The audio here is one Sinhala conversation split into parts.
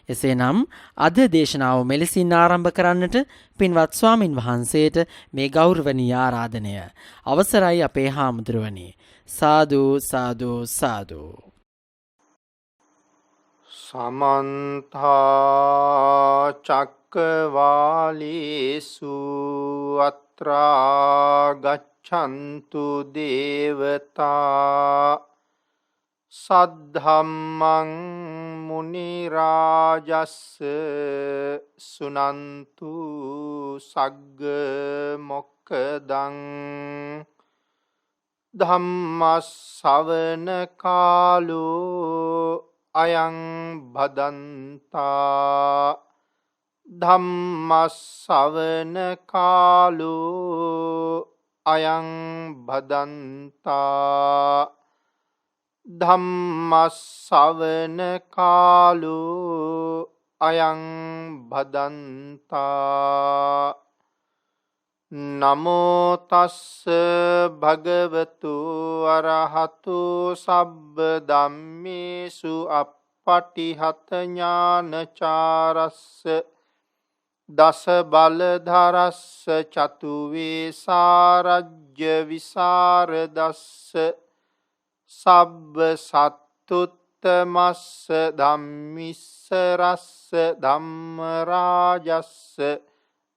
එසේනම් අද දේශනාව මෙලෙසින් ආරම්භ කරන්නට පින්වත් ස්වාමින් වහන්සේට මේ ගෞරවනීය ආරාධනය. අවසරයි අපේ හාමුදුරුවනි. සාදු සාදු සාදු. සමන්ත චක්කවාලේසු අත්‍රා ගච්ඡන්තු දේවතා සද්ධම්මං මුනි රාජස්ස සුනන්තු සග්ග මොක්ඛදං ධම්ම ශ්‍රවණ කාලෝ අයං භදන්තා ධම්ම ශ්‍රවණ කාලෝ අයං භදන්තා ධම්ම ශ්‍රවණ කාලෝ අයං භදන්තා නමෝ තස්ස භගවතු අරහතු සබ්බ ධම්මේසු අප්පටිහත ඥානචාරස්ස දස බලධරස්ස චතු වේසාරජ්‍ය විසරදස්ස සබ්බ සත්තුත්තමස්ස ධම්මිස්සරස්ස ධම්ම රාජස්ස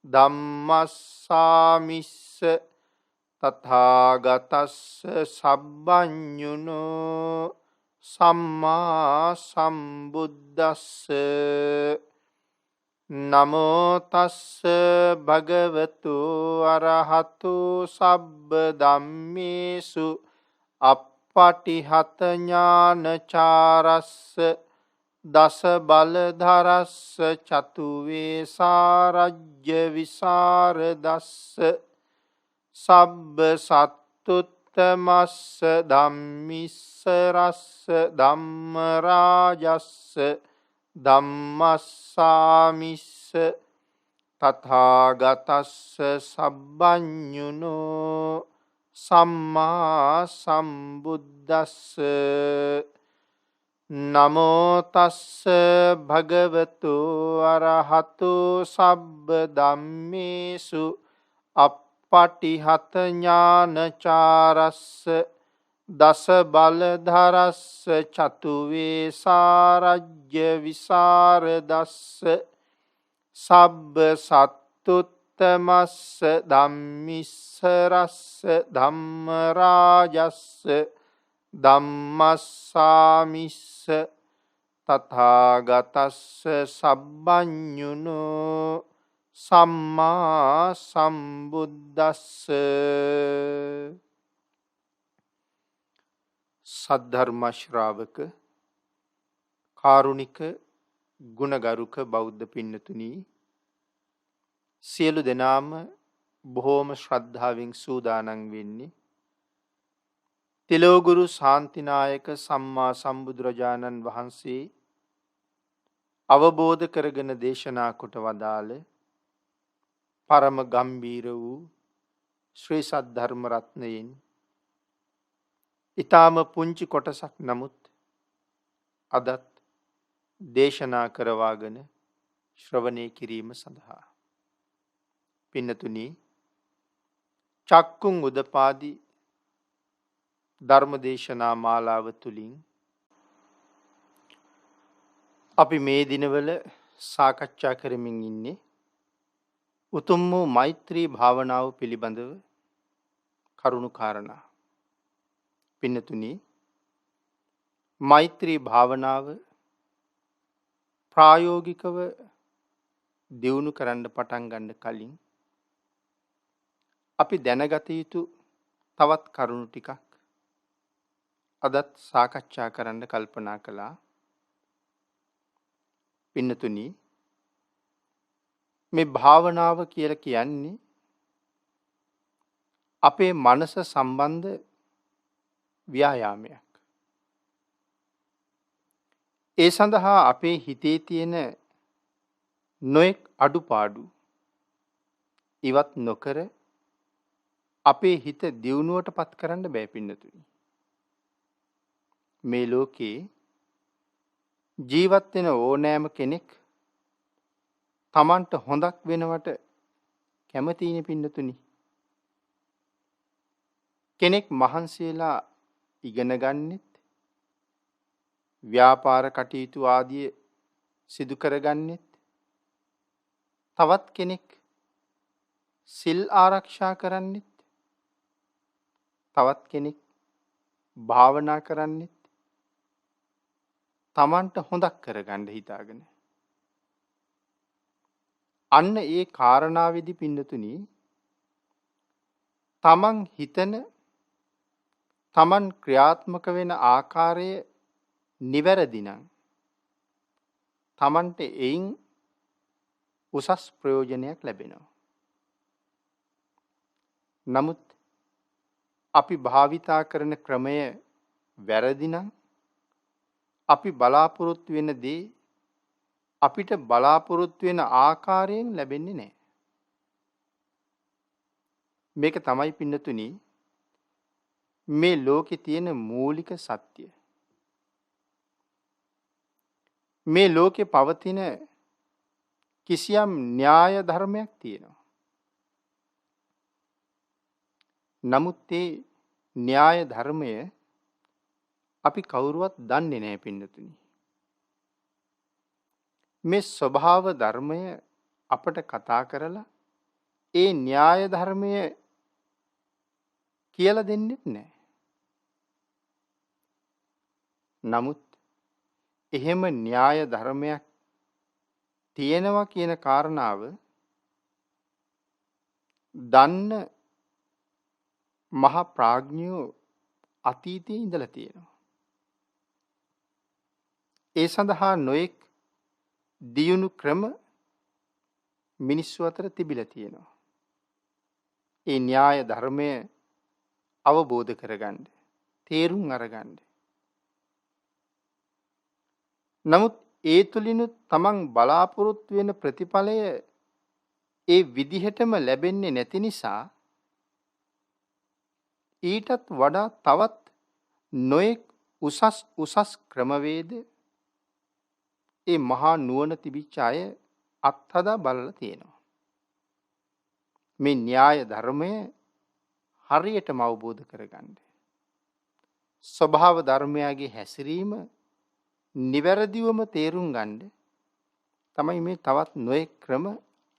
ධම්මස්සාමිස්ස තථාගතස්ස සබ්බඤුනෝ සම්මා සම්බුද්දස්ස නමෝ තස්ස භගවතු අරහතු සබ්බ ධම්මේසු අප්පටිහත ඥානචාරස්ස දස බලධරස්ස චතු වේසාරජ්‍ය විසරදස්ස සබ්බ සත්තුත්තමස්ස ධම්මිස්සරස්ස ධම්ම රාජස්ස ධම්මස්සාමිස්ස තථාගතස්ස සබ්බඤුනෝ සම්මා සම්බුද්දස්ස නමෝ තස්ස භගවතු අරහතු සබ්බ ධම්මේසු අප්පටිහත ඥානචාරස්ස දස බලධරස්ස චතු වේසාරජ්‍ය විසරදස්ස සබ්බ සත්තුත්තමස්ස ධම්මිස්සරස්ස ධම්ම රාජස්ස ධම්මස්සාමිස්ස තථාගතස්ස සබ්බඤුනෝ සම්මා සම්බුද්දස්ස සද්ධර්ම ශ්‍රාවක කාරුණික ගුණගරුක බෞද්ධ පින්නතුනි සියලු දෙනාම බොහෝම ශ්‍රද්ධාවෙන් සූදානම් වෙන්නේ තිලෝගුරු ශාන්තිනායක සම්මා සම්බුදුරජාණන් වහන්සේ අවබෝධ කරගෙන දේශනා කොට වදාළ පරම ගම්බීර වූ ශ්‍රී සද්ධර්ම රත්නයෙන් ඊටාම පුංචි කොටසක් නමුත් අදත් දේශනා කරවාගෙන ශ්‍රවණය කිරීම සඳහා පින්නතුනි චක්කුං උදපාදි ධර්ම දේශනා මාලාව තුළින් අපි මේ දිනවල සාකච්ඡා කරමින් ඉන්නේ උතුම් වූ මෛත්‍රී භාවනාව පිළිබඳව කරුණු කාරණා. පින්නතුනි මෛත්‍රී භාවනාව ප්‍රායෝගිකව දියුණු කරන්න පටන් ගන්න කලින් අපි දැනගත යුතු තවත් කරුණු ටිකක් අදත් සාකච්ඡා කරන්න කල්පනා කළා. පින්නතුනි මේ භාවනාව කියලා කියන්නේ අපේ මනස සම්බන්ධ ව්‍යායාමයක්. ඒ සඳහා අපේ හිතේ තියෙන නොයෙක් අඩුපාඩු ඉවත් නොකර අපේ හිත දියුණුවට පත් කරන්න බෑ පින්නතුනි. මේ ලෝකේ ජීවත් වෙන ඕනෑම කෙනෙක් තමන්ට හොඳක් වෙනවට කැමතිනේ පින්නතුනි. කෙනෙක් මහන්සි වෙලා ඉගෙන ගන්නෙත් ව්‍යාපාර කටයුතු ආදී සිදු කරගන්නෙත් තවත් කෙනෙක් සිල් ආරක්ෂා කරන්නෙත් තවත් කෙනෙක් භාවනා කරන්නෙත් තමන්ට හොඳක් කරගන්න හිතාගෙන. අන්න ඒ කාරණාවේදී පින්නතුනි තමන් හිතන තමන් ක්‍රියාත්මක වෙන ආකාරය නිවැරදි නම් තමන්ට එයින් උසස් ප්‍රයෝජනයක් ලැබෙනවා. නමුත් අපි භාවිතා කරන ක්‍රමය වැරදි නම් අපි බලාපොරොත්තු වෙන දේ අපිට බලාපොරොත්තු වෙන ආකාරයෙන් ලැබෙන්නේ නැහැ. මේක තමයි පින්නතුනි මේ ලෝකේ තියෙන මූලික සත්‍ය. මේ ලෝකේ පවතින කිසියම් න්‍යාය ධර්මයක් තියෙනවා. නමුත් ඒ න්‍යාය ධර්මය අපි කවුරුවත් දන්නේ නැහැ පින්නතුනි. මේ ස්වභාව ධර්මය අපට කතා කරලා ඒ න්‍යාය ධර්මය කියලා දෙන්නෙත් නැහැ. නමුත් එහෙම න්‍යාය ධර්මයක් තියෙනවා කියන කාරණාව දන්න මහා ප්‍රඥයෝ අතීතයේ ඉඳලා තියෙනවා. ඒ සඳහා නොඑක් දියුණු ක්‍රම මිනිස්සු අතර තිබිලා තියෙනවා. ඒ න්‍යාය ධර්මය අවබෝධ කරගන්න, තේරුම් අරගන්න. නමුත් ඒ තුලිනුත් තමන් බලාපොරොත්තු වෙන ප්‍රතිඵලය ඒ විදිහටම ලැබෙන්නේ නැති නිසා ඊටත් වඩා තවත් නොඑක් උසස් ක්‍රමවේද ඒ මහා නුවණ තිබිච්ච අය අත්හදා බලලා තියෙනවා. මේ න්‍යාය ධර්මය හරියටම අවබෝධ කරගන්න. ස්වභාව ධර්මයාගේ හැසිරීම නිවැරදිවම තේරුම් ගන්න තමයි මේ තවත් නොයෙක් ක්‍රම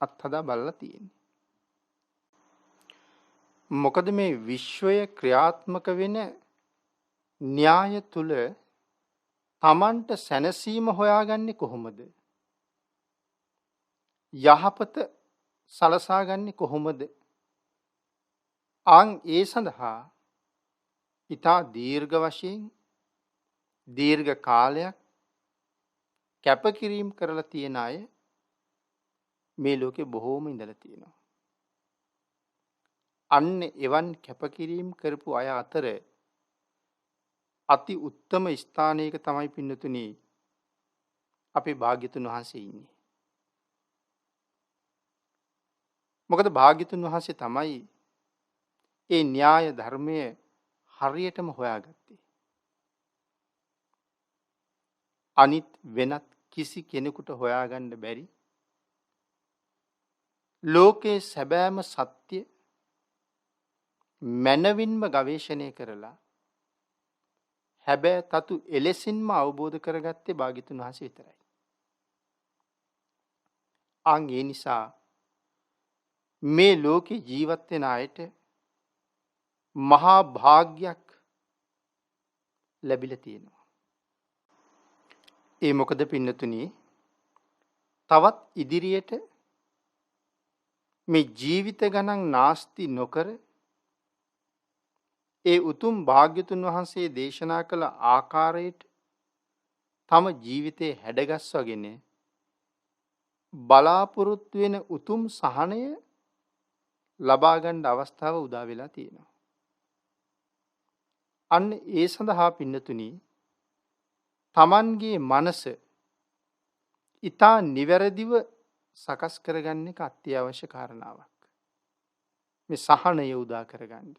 අත්හදා බලලා තියෙන්නේ. මොකද මේ විශ්වය ක්‍රියාත්මක වෙන න්‍යාය තුල තමන්ට සැනසීම හොයාගන්නේ කොහොමද? යහපත සලසාගන්නේ කොහොමද? ඒ සඳහා ඊටා දීර්ඝ වශයෙන් දීර්ඝ කාලයක් කැපකිරීම කරලා තියෙන අය මේ ලෝකේ බොහෝම ඉඳලා තියෙනවා. අන්න එවන් කැපකිරීම කරපු අය අතර අති උත්තම ස්ථානයක තමයි පින්නතුනි අපේ භාග්‍යතුන් වහන්සේ ඉන්නේ. මොකද භාග්‍යතුන් වහන්සේ තමයි ඒ න්‍යාය ධර්මය හරියටම හොයාගත්තේ. අනිත් වෙනත් කිසි කෙනෙකුට හොයාගන්න බැරි ලෝකේ සැබෑම සත්‍ය මනවින්ම ගවේෂණය කරලා හැබැයි තතු එලෙසින්ම අවබෝධ කරගත්තේ භාග්‍යතුන් වහන්සේ විතරයි. ඒ නිසා මේ ලෝකේ ජීවත් වෙන අයට මහා භාග්යක් ලැබිලා තියෙනවා. ඒ මොකද පින්නතුනි තවත් ඉදිරියට මේ ජීවිත ගණන් නාස්ති නොකර ඒ උතුම් භාග්‍යතුන් වහන්සේ දේශනා කළ ආකාරයට තම ජීවිතේ හැඩගස්වගෙන බලාපොරොත්තු වෙන උතුම් සහනය ලබා ගන්න අවස්ථාව උදා වෙලා තියෙනවා. අන්න ඒ සඳහා පින්නතුනි තමන්ගේ මනස ඊටා නිවැරදිව සකස් කරගන්න එක අත්‍යවශ්‍ය කාරණාවක්. මේ සහනය උදා කරගන්න.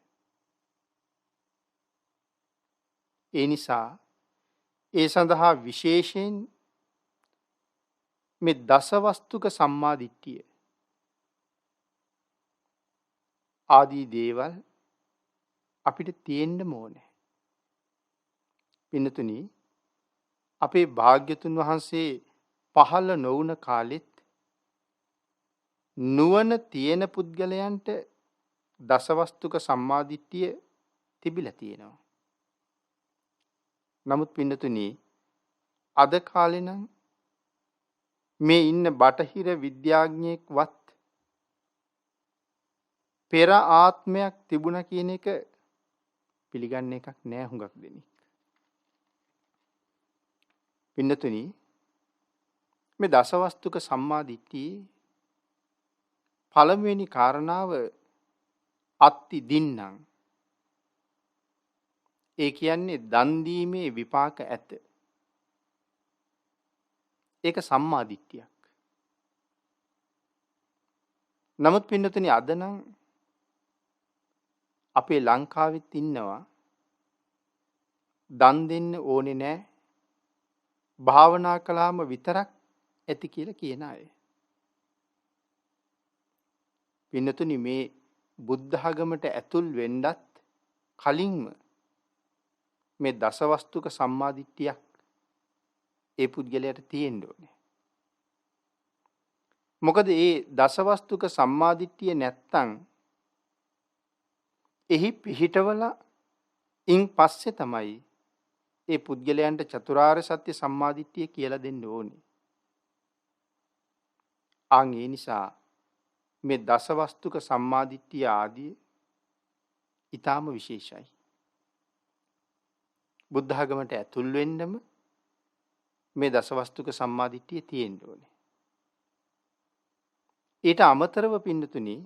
ඒ නිසා ඒ සඳහා විශේෂයෙන් මේ දසවස්තුක සම්මාදිට්ඨිය ආදී දේවල් අපිට තියෙන්න ඕනේ. පින්නතුනි අපේ භාග්‍යතුන් වහන්සේ පහළ නොවුන කාලෙත් නුවණ තියෙන පුද්ගලයන්ට දසවස්තුක සම්මාදිට්ඨිය තිබිලා තියෙනවා. නමුත් පින්නතුනි අද කාලේ නම් මේ ඉන්න බටහිර විද්‍යාඥයෙක්වත් පෙර ආත්මයක් තිබුණා කියන එක පිළිගන්න එකක් නෑ හුඟක් දෙනෙක්. පින්නතුනි මේ දසවස්තුක සම්මාදිට්ඨියේ පළමුවෙනි කාරණාව අත්ති දින්නම්. ඒ කියන්නේ දන් දීමේ විපාක ඇත. ඒක සම්මාදිට්ඨියක්. නමුත් පින්නතුනි අද නම් අපේ ලංකාවෙත් ඉන්නවා දන් දෙන්න ඕනේ නෑ භාවනා කළාම විතරක් ඇති කියලා කියන අය. පින්නතුනි මේ බුද්ධ ආගමට ඇතුල් වෙන්නත් කලින්ම මේ දසවස්තුක සම්මාදිට්ඨියක් ඒ පුද්ගලයාට තියෙන්න ඕනේ. මොකද ඒ දසවස්තුක සම්මාදිට්ඨිය නැත්තම් එහි පිහිටවලා ඉන් පස්සේ තමයි ඒ පුද්ගලයන්ට චතුරාර්ය සත්‍ය සම්මාදිට්ඨිය කියලා දෙන්න ඕනේ. ඒ නිසා මේ දසවස්තුක සම්මාදිට්ඨිය ආදී ඊටාම විශේෂයි. බුද්ධ ආගමට ඇතුල් වෙන්නම මේ දසවස්තුක සම්මාදිට්ඨිය තියෙන්න ඕනේ. ඊට අමතරව පින්නතුනි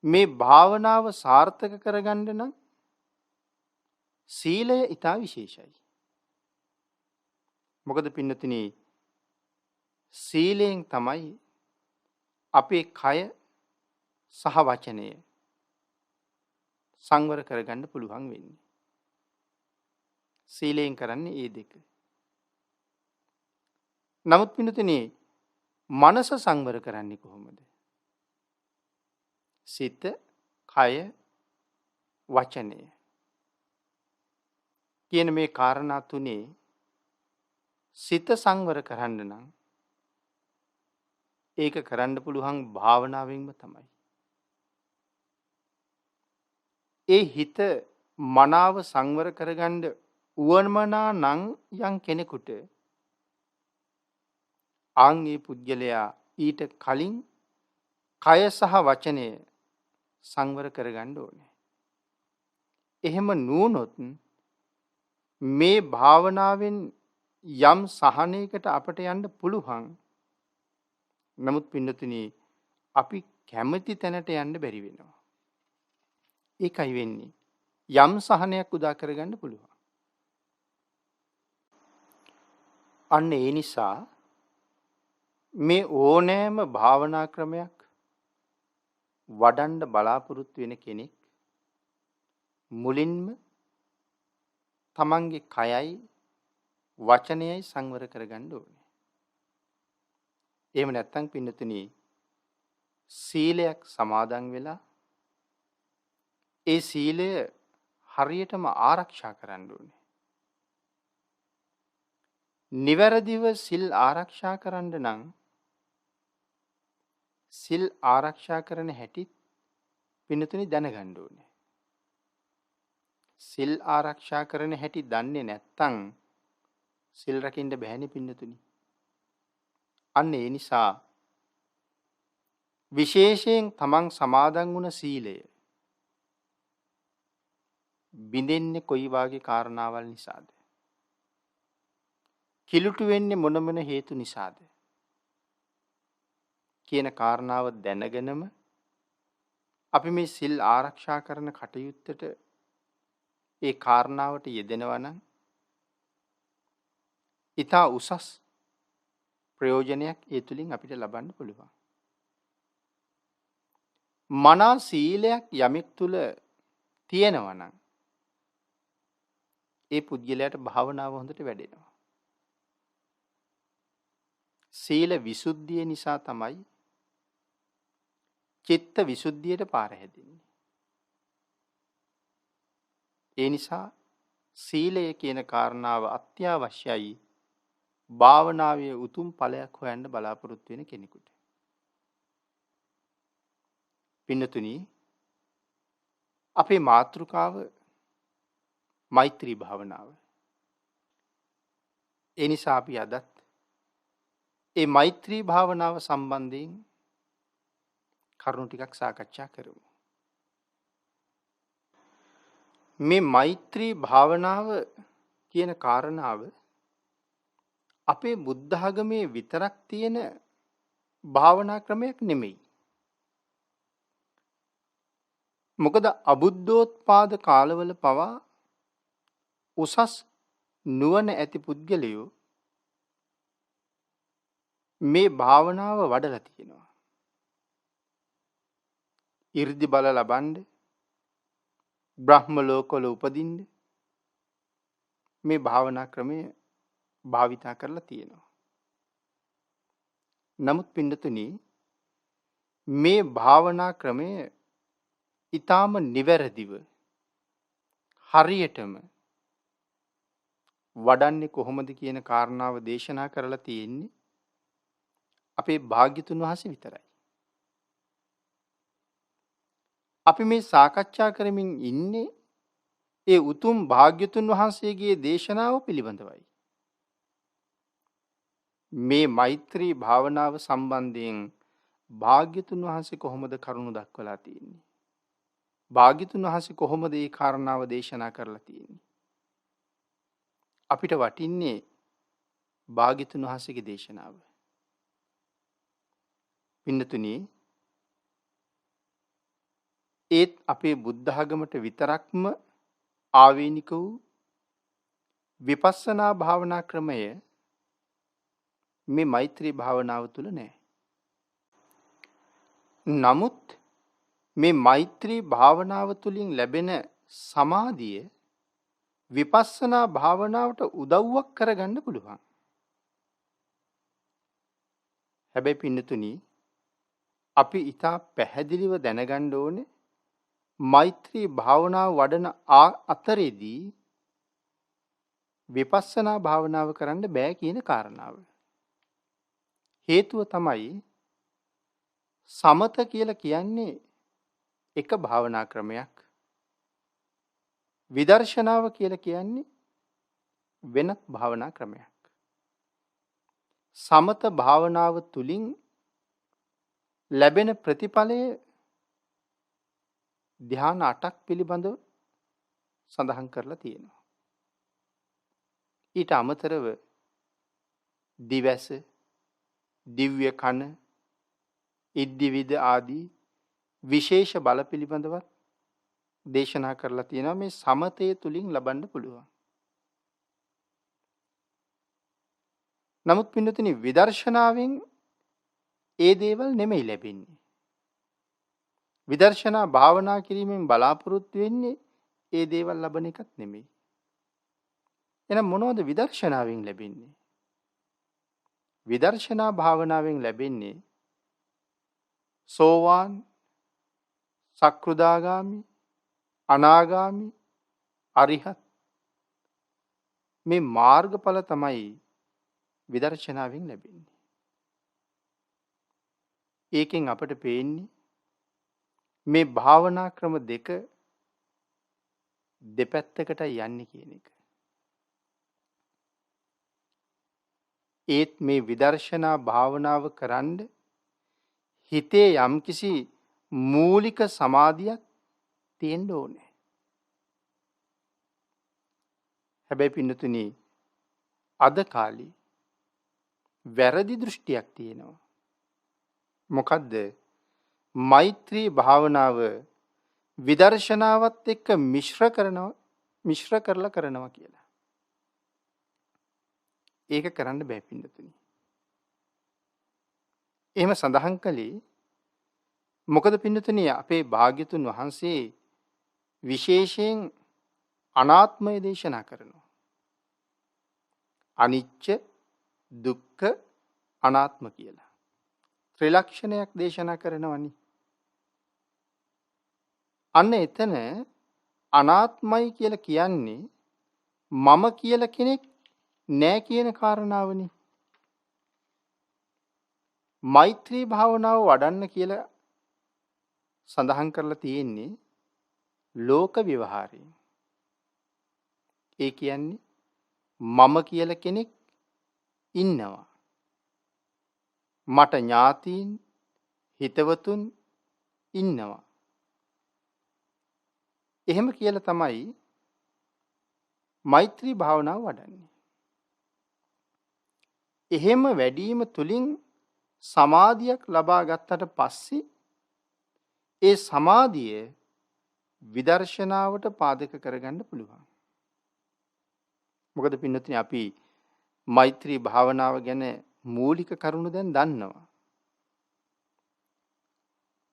මේ භාවනාව සාර්ථක කරගන්න නම් සීලය ඊටා විශේෂයි. මොකද පින්නතුනි සීලයෙන් තමයි අපේ කය සහ වචනය සංවර කරගන්න පුළුවන් වෙන්නේ. සීලයෙන් කරන්නේ ඒ දෙක. නමුත් පින්නතුනි මනස සංවර කරන්නේ කොහොමද? සිත, කය, වචනය කියන මේ කාරණා තුනේ සිත සංවර කරන්න නම් ඒක කරන්න පුළුවන් භාවනාවෙන්ම තමයි. ඒ හිත මනාව සංවර කරගන්න උවමනා නම් යම් කෙනෙකුට ආන්ගේ පුද්ගලයා ඊට කලින් කය සහ වචනය සංවර කරගන්න ඕනේ. එහෙම නුනොත් මේ භාවනාවෙන් යම් සහනයකට අපට යන්න පුළුවන්. නමුත් පින්නතුනි අපි කැමති තැනට යන්න බැරි වෙනවා. ඒකයි වෙන්නේ. යම් සහනයක් උදා කරගන්න පුළුවන්. අන්න ඒ නිසා මේ ඕනෑම භාවනා ක්‍රමයක් වඩන්න බලාපොරොත්තු වෙන කෙනෙක් මුලින්ම තමන්ගේ කයයි වචනයයි සංවර කරගන්න ඕනේ. එහෙම නැත්නම් පින්නතුනි සීලයක් සමාදන් වෙලා ඒ සීලය හරියටම ආරක්ෂා කරන්න ඕනේ. නිවැරදිව සිල් ආරක්ෂා කරන්න නම් සිල් ආරක්ෂා කරන හැටි පින්නතුනි දැනගන්න ඕනේ. සිල් ආරක්ෂා කරන හැටි දන්නේ නැත්නම් සිල් රකින්න බැහැනේ පින්නතුනි. අන්න ඒ නිසා විශේෂයෙන් තමන් සමාදන් වුණ සීලය බිඳෙන්නේ කොයි වාගේ කාරණාවල් නිසාද? කිලුටු වෙන්නේ මොන හේතු නිසාද? කියන කාරණාව දැනගෙනම අපි මේ සිල් ආරක්ෂා කරන කටයුත්තට ඒ කාරණාවට යෙදෙනවා නම් ඊට උසස් ප්‍රයෝජනයක් ඒ තුලින් අපිට ලබන්න පුළුවන්. මනා සීලයක් යමෙක් තුල තියෙනවා නම් ඒ පුද්ගලයාට භාවනාව හොඳට වැඩෙනවා. සීල විසුද්ධිය නිසා තමයි චිත්ත විසුද්ධියට පාර හැදෙන්නේ. ඒ නිසා සීලය කියන කාරණාව අත්‍යවශ්‍යයි භාවනාවේ උතුම් ඵලයක් හොයන්න බලාපොරොත්තු වෙන කෙනෙකුට. පින්නතුනි, අපේ මාතෘකාව මෛත්‍රී භාවනාව. ඒ නිසා අපි අදත් ඒ මෛත්‍රී භාවනාව සම්බන්ධයෙන් කරුණු ටිකක් සාකච්ඡා කරමු. මේ මෛත්‍රී භාවනාව කියන කාරණාව අපේ බුද්ධ ආගමේ විතරක් තියෙන භාවනා ක්‍රමයක් නෙමෙයි. මොකද අබුද්ධෝත්පාද කාලවල පවා උසස් නුවණ ඇති පුද්ගලයෝ මේ භාවනාව වඩලා තියෙනවා. 이르දි බල ලබන්න, බ්‍රහ්ම ලෝකවල උපදින්න මේ භාවනා ක්‍රමය භාවිතා කරලා තියෙනවා. නමුත් පින්නතුනි, මේ භාවනා ක්‍රමය ඊටාම නිවැරදිව හරියටම වඩන්නේ කොහොමද කියන කාරණාව දේශනා කරලා තියෙන්නේ අපේ භාග්‍යතුන් වහන්සේ විතරයි. අපි මේ සාකච්ඡා කරමින් ඉන්නේ ඒ උතුම් භාග්‍යතුන් වහන්සේගේ දේශනාව පිළිබඳවයි. මේ මෛත්‍රී භාවනාව සම්බන්ධයෙන් භාග්‍යතුන් වහන්සේ කොහොමද කරුණු දක්වලා තියෙන්නේ? භාග්‍යතුන් වහන්සේ කොහොමද මේ කාරණාව දේශනා කරලා තියෙන්නේ? අපිට වටින්නේ භාග්‍යතුන් වහන්සේගේ දේශනාව. පින්නතුනි, ඒත් අපේ බුද්ධ ආගමට විතරක්ම ආවේනික වූ විපස්සනා භාවනා ක්‍රමය මේ මෛත්‍රී භාවනාව තුල නැහැ. නමුත් මේ මෛත්‍රී භාවනාව තුලින් ලැබෙන සමාධිය විපස්සනා භාවනාවට උදව්වක් කරගන්න පුළුවන්. හැබැයි පින්නතුනි, අපි ඊටා පැහැදිලිව දැනගන්න ඕනේ මෛත්‍රී භාවනාව වඩන අතරේදී විපස්සනා භාවනාව කරන්න බෑ කියන කාරණාව. හේතුව තමයි සමත කියලා කියන්නේ එක භාවනා ක්‍රමයක්. විදර්ශනාව කියලා කියන්නේ වෙනත් භාවනා ක්‍රමයක්. සමත භාවනාව තුලින් ලැබෙන ප්‍රතිඵලය ධ්‍යාන 8ක් පිළිබඳව සඳහන් කරලා තියෙනවා. ඊට අමතරව දිවැස, දිව්‍ය කන, ඉද්ධිවිද ආදී විශේෂ බල පිළිබඳවත් දේශනා කරලා තියෙනවා මේ සමතය තුලින් ලබන්න පුළුවන්. නමුත් පින්නතුනි, විදර්ශනාවෙන් ඒ දේවල් නෙමෙයි ලැබෙන්නේ. විදර්ශනා භාවනා කිරීමෙන් බලාපොරොත්තු වෙන්නේ ඒ දේවල් ලබන එකක් නෙමෙයි. එහෙනම් මොනවද විදර්ශනාවෙන් ලැබෙන්නේ? විදර්ශනා භාවනාවෙන් ලැබෙන්නේ සෝවාන්, සක්‍රුදාගාමි, අනාගාමි, අරිහත් මේ මාර්ගඵල තමයි විදර්ශනාවෙන් ලැබෙන්නේ. ඒකෙන් අපට පේන්නේ මේ භාවනා ක්‍රම දෙක දෙපැත්තකට යන්නේ කියන එක. ඒත් මේ විදර්ශනා භාවනාව කරන්න හිතේ යම්කිසි මූලික සමාධියක් තියෙන්න ඕනේ. හැබැයි පින්නතුනි, අද කාලේ වැරදි දෘෂ්ටියක් තියෙනවා. මොකද්ද? මෛත්‍රී භාවනාව විදර්ශනාවත් එක්ක මිශ්‍ර කරලා කරනවා කියලා. ඒක කරන්න බෑ පින්නතුනි. එහෙම සඳහන් කළේ මොකද පින්නතුනි, අපේ භාග්‍යතුන් වහන්සේ විශේෂයෙන් අනාත්මය දේශනා කරනවා. අනිච්ච, දුක්ඛ, අනාත්ම කියලා. ත්‍රිලක්ෂණයක් දේශනා කරනවනි. අන්න එතන අනාත්මයි කියලා කියන්නේ මම කියලා කෙනෙක් නෑ කියන කාරණාවනි. මෛත්‍රී භාවනාව වඩන්න කියලා සඳහන් කරලා තියෙන්නේ ලෝක ව්‍යවහාරයෙන්. ඒ කියන්නේ මම කියලා කෙනෙක් ඉන්නවා. මට ඥාතීන් හිතවතුන් ඉන්නවා. එහෙම කියලා තමයි මෛත්‍රී භාවනාව වඩන්නේ. එහෙම වැඩීම තුලින් සමාධියක් ලබා ගත්තට පස්සේ ඒ සමාධිය විදර්ශනාවට පාදක කරගන්න පුළුවන්. මොකද පින්නතුනි අපි මෛත්‍රී භාවනාව ගැන මූලික කරුණු දැන් දන්නවා.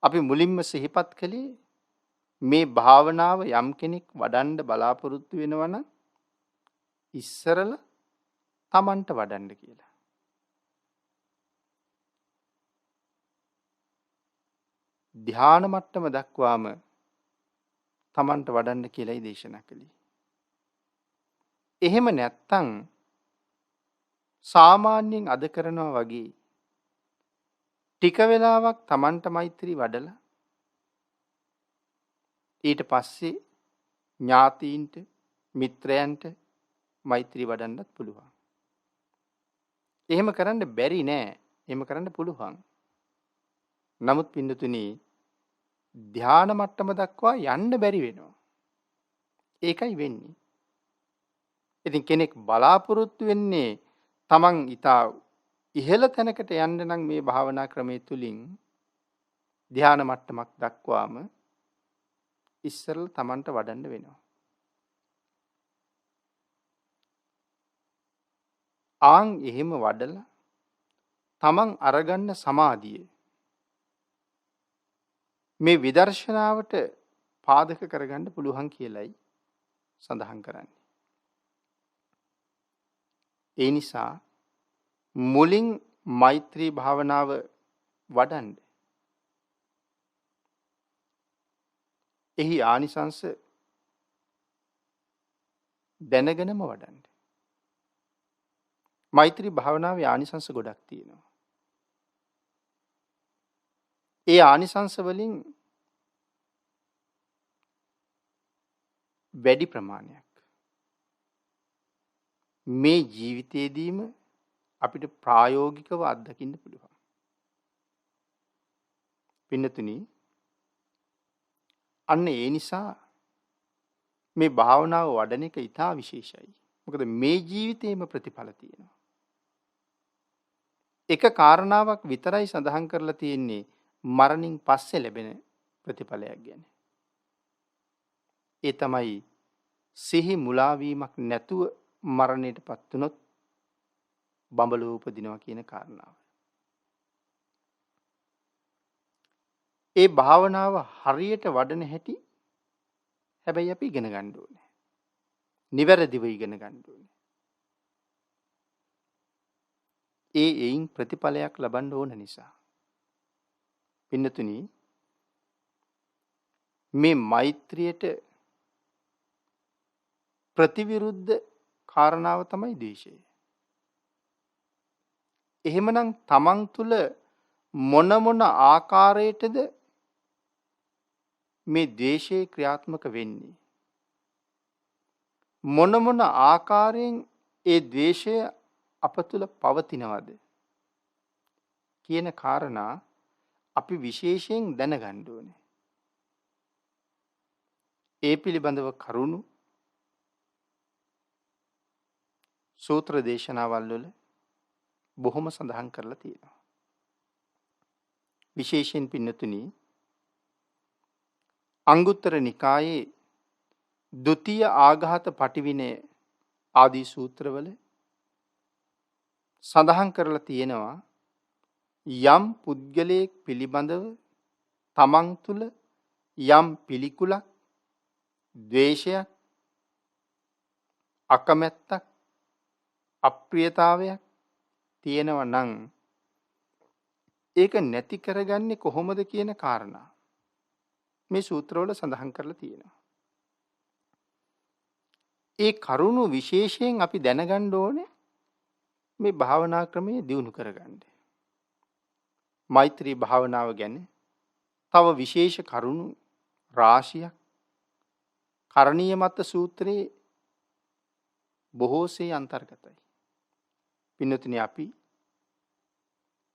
අපි මුලින්ම සිහිපත් කළේ මේ භාවනාව යම් කෙනෙක් වඩන්න බලාපොරොත්තු වෙනවා නම් ඉස්සරලා Tamanට වඩන්න කියලා. ධ්‍යාන මට්ටම දක්වාම Tamanට වඩන්න කියලායි දේශනා කළේ. එහෙම නැත්තම් සාමාන්‍යයෙන් අද කරනවා වගේ ටික වෙලාවක් Tamanට මෛත්‍රී වඩලා ඊට පස්සේ ඥාතීන්ට මිත්‍රයන්ට මෛත්‍රී වඩන්නත් පුළුවන්. එහෙම කරන්න බැරි නෑ. එහෙම කරන්න පුළුවන්. නමුත් පින්නතුනි ධ්‍යාන මට්ටම දක්වා යන්න බැරි වෙනවා. ඒකයි වෙන්නේ. ඉතින් කෙනෙක් බලාපොරොත්තු වෙන්නේ Taman ඊතා ඉහළ තැනකට යන්න නම් මේ භාවනා ක්‍රමයේ තුලින් ධ්‍යාන මට්ටමක් දක්වාම ඉස්සරලා Tamanට වඩන්න වෙනවා. ආන් එහෙම වඩලා Taman අරගන්න සමාධිය මේ විදර්ශනාවට පාදක කරගන්න පුළුවන් කියලයි සඳහන් කරන්නේ. ඒ නිසා මුලින් මෛත්‍රී භාවනාව වඩන්න. එහි ආනිසංස දැනගෙනම වඩන්න. මෛත්‍රී භාවනාවේ ආනිසංස ගොඩක් තියෙනවා. ඒ ආනිසංස වලින් වැඩි ප්‍රමාණයක් මේ ජීවිතයේදීම අපිට ප්‍රායෝගිකව අත්දකින්න පුළුවන්. පින්නතුනි අන්න ඒ නිසා මේ භාවනාව වඩන එක ඉතා විශේෂයි. මොකද මේ ජීවිතේම ප්‍රතිඵල තියෙනවා. එක කාරණාවක් විතරයි සඳහන් කරලා තියෙන්නේ මරණින් පස්සේ ලැබෙන ප්‍රතිඵලයක් ගැන. ඒ තමයි සිහි මුලා වීමක් නැතුව මරණයටපත් වුනොත් බඹලෝ උපදිනවා කියන කාරණාව. ඒ භාවනාව හරියට වඩන හැටි හැබැයි අපි ඉගෙන ගන්න ඕනේ. නිවැරදිව ඉගෙන ගන්න ඕනේ. එයින් ප්‍රතිඵලයක් ලබන්න ඕන නිසා. පින්නතුනි මේ මෛත්‍රියට ප්‍රතිවිරුද්ධ කාරණාව තමයි ද්වේෂය. එහෙමනම් තමන් තුළ මොන මොන ආකාරයටද මේ ද්වේෂය ක්‍රියාත්මක වෙන්නේ? මොන මොන ආකාරයෙන් ඒ ද්වේෂය අප තුළ පවතිනවද කියන කාරණා අපි විශේෂයෙන් දැනගන්න ඕනේ. ඒ පිළිබඳව කරුණු සූත්‍ර දේශනාවල් වල බොහොම සඳහන් කරලා තියෙනවා. විශේෂයෙන් පින්නතුනි අංගුත්තර නිකායේ ဒုတိ ය ආඝාත පටිවිනය ආදී සූත්‍රවල සඳහන් කරලා තියෙනවා යම් පුද්ගලයෙක් පිළිබඳව තමන් තුළ යම් පිළිකුලක් ද්වේෂයක් අකමැත්තක් අප්‍රියතාවයක් තියෙනවා නම් ඒක නැති කරගන්නේ කොහොමද කියන කාරණා මේ සූත්‍රවල සඳහන් කරලා තියෙනවා. ඒ කරුණු විශේෂයෙන් අපි දැනගන්න ඕනේ මේ භාවනා ක්‍රමයේ දියුණු කරගන්න. මෛත්‍රී භාවනාව ගැන තව විශේෂ කරුණු රාශියක් කරණීය මත්ත සූත්‍රයේ බොහෝසේ අන්තර්ගතයි. පින්නතුනි අපි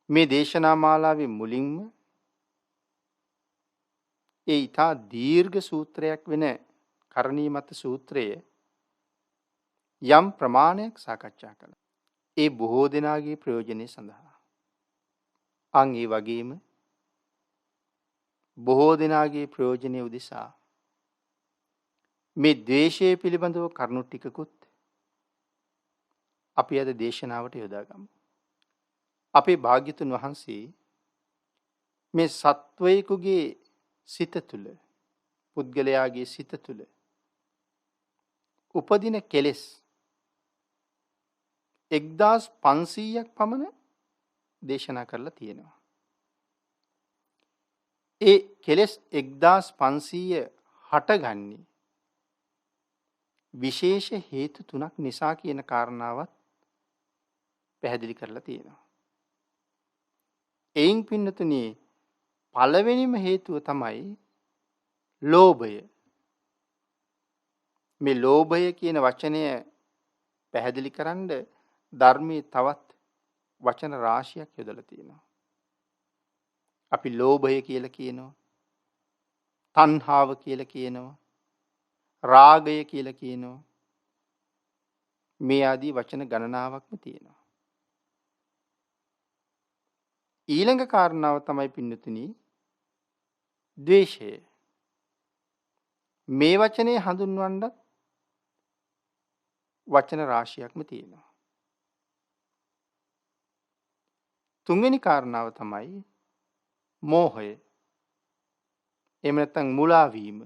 මේ දේශනා මාලාවේ මුලින්ම ඒ ඊටා දීර්ඝ සූත්‍රයක් වෙන කරණීය මත්ත සූත්‍රය යම් ප්‍රමාණයක් සාකච්ඡා කළා. ඒ බොහෝ දෙනාගේ ප්‍රයෝජනෙ සඳහා. අන් ඒ වගේම බොහෝ දෙනාගේ ප්‍රයෝජනය උදෙසා මේ ද්වේෂය පිළිබඳව කරුණු ටිකකුත් අපි අද දේශනාවට යොදාගමු. අපේ භාග්‍යතුන් වහන්සේ මේ සත්වයෙකුගේ සිත තුළ පුද්ගලයාගේ සිත තුළ උපදින කෙලෙස් 1500ක් පමණ දේශනා කරලා තියෙනවා. ඒ කෙලෙස් 1500 හටගන්නේ විශේෂ හේතු තුනක් නිසා කියන කාරණාවත් පැහැදිලි කරලා තියෙනවා. එයින් පින්නතුනි පළවෙනිම හේතුව තමයි ලෝභය. මේ ලෝභය කියන වචනය පැහැදිලි කරන්න ධර්මයේ තවත් වචන රාශියක් යොදලා තියෙනවා. අපි ලෝභය කියලා කියනවා. තණ්හාව කියලා කියනවා. රාගය කියලා කියනවා. මේ ආදී වචන ගණනාවක්ම තියෙනවා. ඊළඟ කාරණාව තමයි පින්නතුනි ද්වේෂය. මේ වචනේ හඳුන්වන්නත් වචන රාශියක්ම තියෙනවා. තුන්වෙනි කාරණාව තමයි මෝහය. එහෙම නැත්නම් මුලා වීම,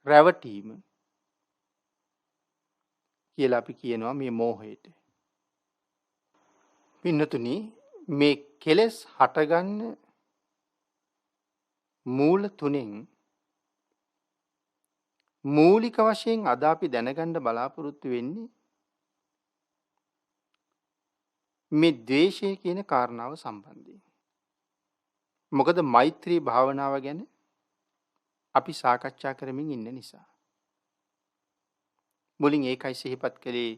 රැවටීම කියලා අපි කියනවා මේ මෝහයට. පින්නතුනි මේ කෙලෙස් හටගන්න මූල තුනෙන් මූලික වශයෙන් අද අපි දැනගන්න බලාපොරොත්තු වෙන්නේ මේ ද්වේෂය කියන කාරණාව සම්බන්ධයෙන්. මොකද මෛත්‍රී භාවනාව ගැන අපි සාකච්ඡා කරමින් ඉන්න නිසා. මුලින් ඒකයි සිහිපත් කළේ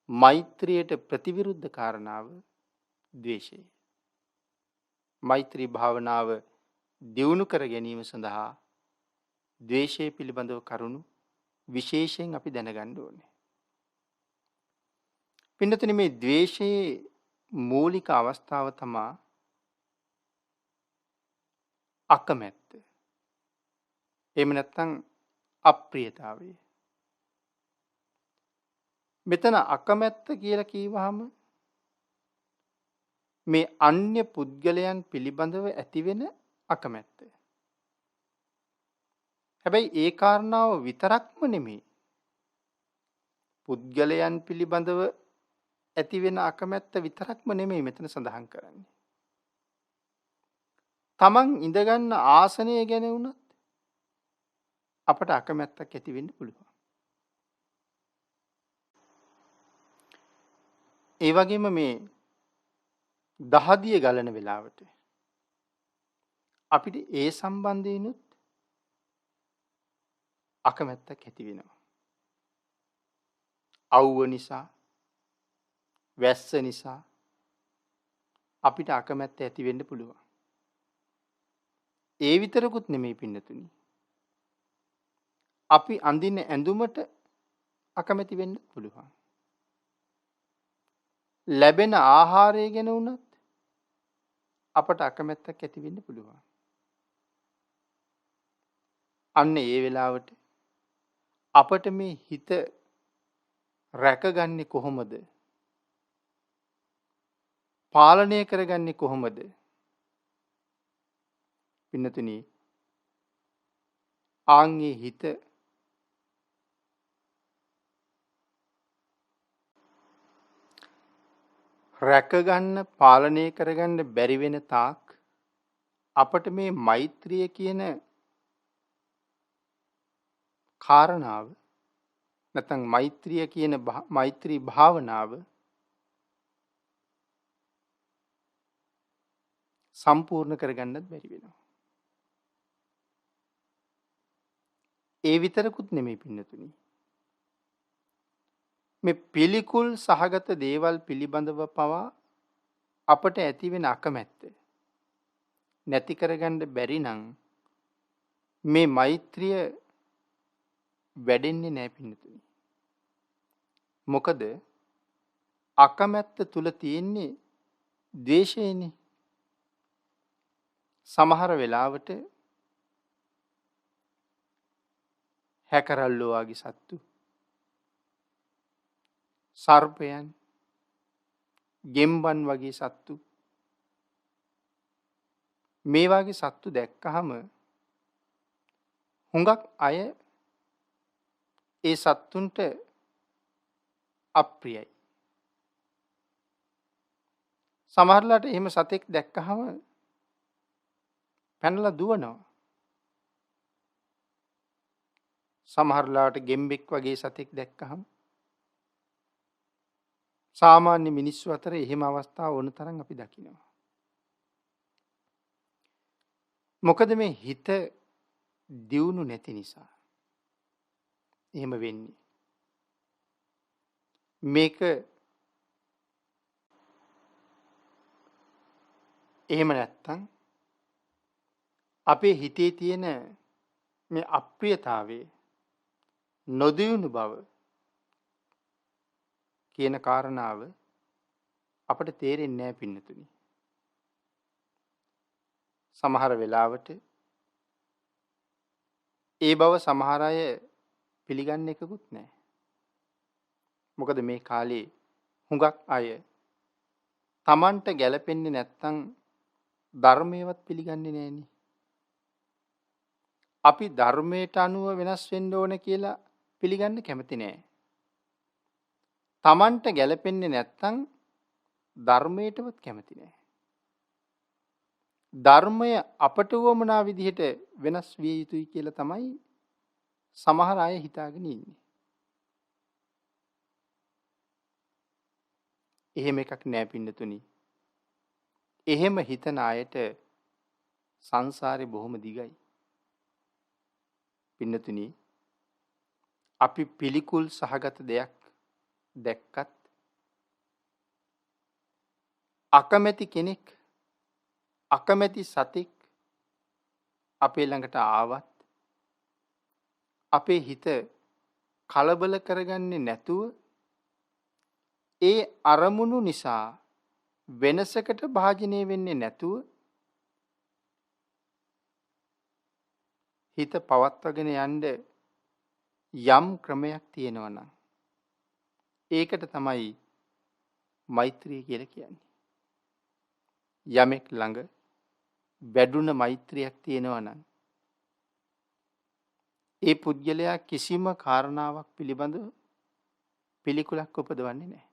මෛත්‍රියට ප්‍රතිවිරුද්ධ කාරණාව ද්වේෂය. මෛත්‍රී භාවනාව දියුණු කර ගැනීම සඳහා ද්වේෂය පිළිබඳව කරුණු විශේෂයෙන් අපි දැනගන්න ඕනේ. පින්නතුනි මේ ද්වේෂයේ මූලික අවස්ථාව තමයි අකමැත්ත. එහෙම නැත්නම් අප්‍රියතාවය. මෙතන අකමැත්ත කියලා කියවහම මේ අන්‍ය පුද්ගලයන් පිළිබඳව ඇතිවෙන අකමැත්ත. හැබැයි ඒ කාරණාව විතරක්ම නෙමෙයි. පුද්ගලයන් පිළිබඳව ඇතිවෙන අකමැත්ත විතරක්ම නෙමෙයි මෙතන සඳහන් කරන්නේ. තමන් ඉඳගන්න ආසනය ගැන වුණත් අපට අකමැත්තක් ඇති වෙන්න පුළුවන්. ඒ වගේම මේ දහදිය ගලන වෙලාවට අපිට ඒ සම්බන්ධයෙන්ුත් අකමැත්තක් ඇති වෙනවා. අවුව නිසා, වැස්ස නිසා අපිට අකමැත්ත ඇති වෙන්න පුළුවන්. ඒ විතරකුත් නෙමෙයි පින්නතුනි. අපි අඳින ඇඳුමට අකමැති වෙන්න පුළුවන්. ලැබෙන ආහාරය ගැන වුණත් අපට අකමැත්තක් ඇති වෙන්න පුළුවන්. අන්න ඒ වෙලාවට අපට මේ හිත රැකගන්නේ කොහොමද? පාලනය කරගන්නේ කොහොමද? පින්නතුනි ආන්ගේ හිත රැකගන්න පාලනය කරගන්න බැරි වෙන තාක් අපට මේ මෛත්‍රිය කියන කාරණාව නැත්නම් මෛත්‍රිය කියන මෛත්‍රී භාවනාව සම්පූර්ණ කරගන්නත් බැරි වෙනවා. ඒ විතරකුත් නෙමෙයි පින්නතුනි. මේ පිළිකුල් සහගත දේවල් පිළිබඳව පවා අපට ඇති වෙන අකමැත්ත නැති කරගන්න බැරි නම් මේ මෛත්‍රිය වැඩෙන්නේ නැහැ පින්නතුනි. මොකද අකමැත්ත තුල තියෙන්නේ ද්වේෂයනේ. සමහර වෙලාවට හැකරල්ලෝ වගේ සත්තු, සර්පයන්, ගෙම්බන් වගේ සත්තු, මේ වගේ සත්තු දැක්කහම හුඟක් අය ඒ සත්තුන්ට අප්‍රියයි. සමහරලාට එහෙම සතෙක් දැක්කහම පැනලා දුවනවා. සමහරලාට ගෙම්බෙක් වගේ සතෙක් දැක්කහම සාමාන්‍ය මිනිස්සු අතර එහෙම අවස්ථා ඕන තරම් අපි දකිනවා. මොකද මේ හිත දියුණු නැති නිසා එහෙම වෙන්නේ. මේක එහෙම නැත්තම් අපේ හිතේ තියෙන මේ අප්‍රියතාවයේ නොදියුණු බව කියන කාරණාව අපට තේරෙන්නේ නැහැ පින්නතුනි. සමහර වෙලාවට ඒ බව සමහර අය පිළිගන්න එකකුත් නැහැ. මොකද මේ කාලේ හුඟක් අය Tamanට ගැළපෙන්නේ නැත්තම් ධර්මයවත් පිළිගන්නේ නැහෙනි. අපි ධර්මයට අනුව වෙනස් වෙන්න ඕන කියලා පිළිගන්න කැමති නැහැ. Tamanට ගැළපෙන්නේ නැත්තම් ධර්මයටවත් කැමති නැහැ. ධර්මය අපට වමනා විදිහට වෙනස් විය යුතුයි කියලා තමයි සමහර අය හිතාගෙන ඉන්නේ. එහෙම එකක් නෑ පින්නතුනි. එහෙම හිතන අයට සංසාරේ බොහොම දිගයි. පින්නතුනි, අපි පිළිකුල් සහගත දෙයක් දැක්කත් අකමැති කෙනෙක්, අකමැති සතෙක් අපේ ළඟට ආවත් අපේ හිත කලබල කරගන්නේ නැතුව ඒ අරමුණු නිසා වෙනසකට භාජනය වෙන්නේ නැතුව හිත පවත්වාගෙන යන්න යම් ක්‍රමයක් තියෙනවා නම් ඒකට තමයි මෛත්‍රිය කියලා කියන්නේ. යමෙක් ළඟ වැඩුණ මෛත්‍රියක් තියෙනවා නම් ඒ පුද්ගලයා කිසිම කාරණාවක් පිළිබඳව පිළිකුලක් උපදවන්නේ නැහැ.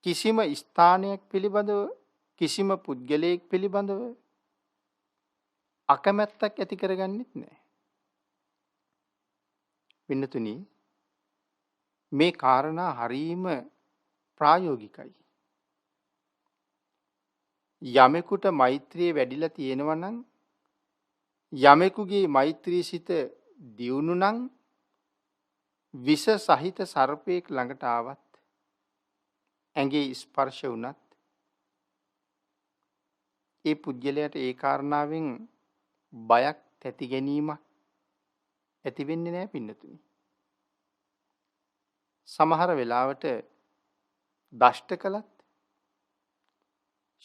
කිසිම ස්ථානයක් පිළිබඳව, කිසිම පුද්ගලයෙක් පිළිබඳව අකමැත්තක් ඇති කරගන්නෙත් නැහැ. පින්නතුනි, මේ කාරණා හරීම ප්‍රායෝගිකයි. යමෙකුට මෛත්‍රිය වැඩිලා තියෙනවා නම්, යමෙකුගේ මෛත්‍රී සිත දියුණු නම්, විෂ සහිත සර්පයෙක් ළඟට ආවත් ඇඟේ ස්පර්ශ වුණත් ඒ පුද්ගලයාට ඒ කාරණාවෙන් බයක්, තැති ගැනීමක් ඇති වෙන්නේ නැහැ පින්නතුනි. සමහර වෙලාවට දෂ්ට කළත්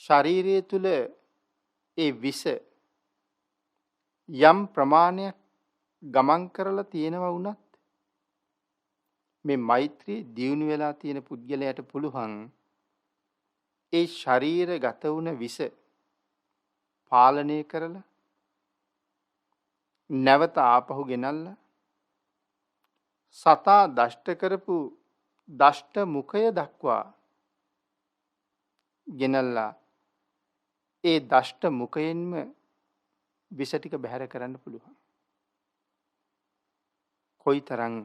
ශරීරය තුල ඒ විෂ යම් ප්‍රමාණයක් ගමන් කරලා තියෙනවා වුණත් මේ මෛත්‍රී දියුණු වෙලා තියෙන පුද්ගලයාට පුළුවන් ඒ ශරීරගත වුණ විෂ පාලනය කරලා නැවත ආපහු ගෙනල්ලා සතා දෂ්ට කරපු දෂ්ට මුඛය දක්වා ගෙනල්ලා ඒ දෂ්ට මුඛයෙන්ම විස ටික බැහැර කරන්න පුළුවන්. කොයිතරම්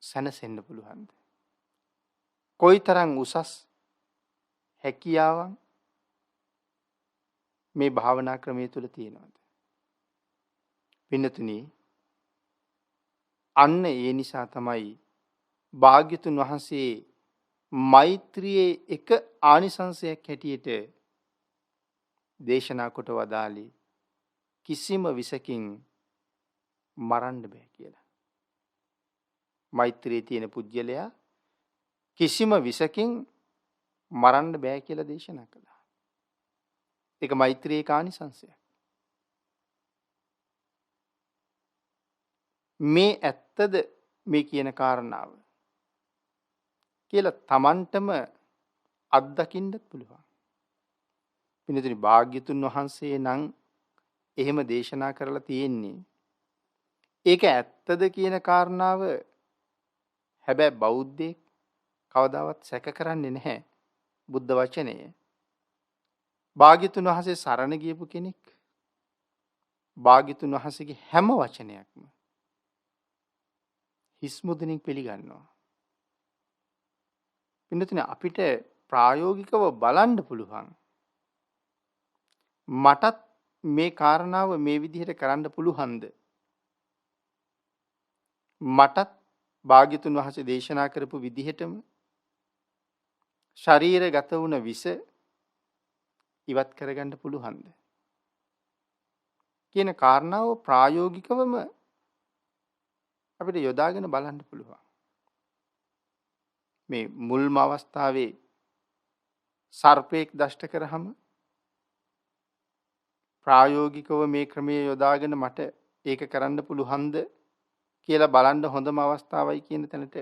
සැනසෙන්න පුළුවන්ද? කොයිතරම් උසස් හැකියාවන් මේ භාවනා ක්‍රමය තුල තියෙනවද? පින්නතුනි, අන්න ඒ නිසා තමයි භාග්‍යතුන් වහන්සේ මෛත්‍රියේ එක ආනිසංසයක් හැටියට දේශනා කොට වදාළේ කිසිම විසකින් මරන්න බෑ කියලා. මෛත්‍රියේ තියෙන පුජ්‍යලයා කිසිම විසකින් මරන්න බෑ කියලා දේශනා කළා. ඒක මෛත්‍රියේ ආනිසංසයක්. මේ ඇත්තද මේ කියන කාරණාව කියලා Tamanටම අත්දකින්නත් පුළුවන්. පින්නතුනි, භාග්‍යතුන් වහන්සේ නම් එහෙම දේශනා කරලා තියෙන්නේ ඒක ඇත්තද කියන කාරණාව. හැබැයි බෞද්ධයෙක් කවදාවත් සැක කරන්නේ නැහැ බුද්ධ වචනය. භාග්‍යතුන් වහන්සේ සරණ ගියපු කෙනෙක් භාග්‍යතුන් වහන්සේගේ හැම වචනයක්ම හිස්මුදනින් පිළිගන්නවා. පින්නතුනි, අපිට ප්‍රායෝගිකව බලන්න පුළුවන් මටත් මේ කාරණාව මේ විදිහට කරන්න පුළුවන්ද? මටත් භාග්‍යතුන් වහන්සේ දේශනා කරපු විදිහටම ශරීරගත වුණ විස ඉවත් කරගන්න පුළුවන්ද කියන කාරණාව ප්‍රායෝගිකවම අපිට යොදාගෙන බලන්න පුළුවන්. මේ මුල්ම අවස්ථාවේ සර්පෙක් දෂ්ට කරාම ප්‍රායෝගිකව මේ ක්‍රමයේ යොදාගෙන මට ඒක කරන්න පුළුවන්ද කියලා බලන්න හොඳම අවස්ථාවයි කියන තැනට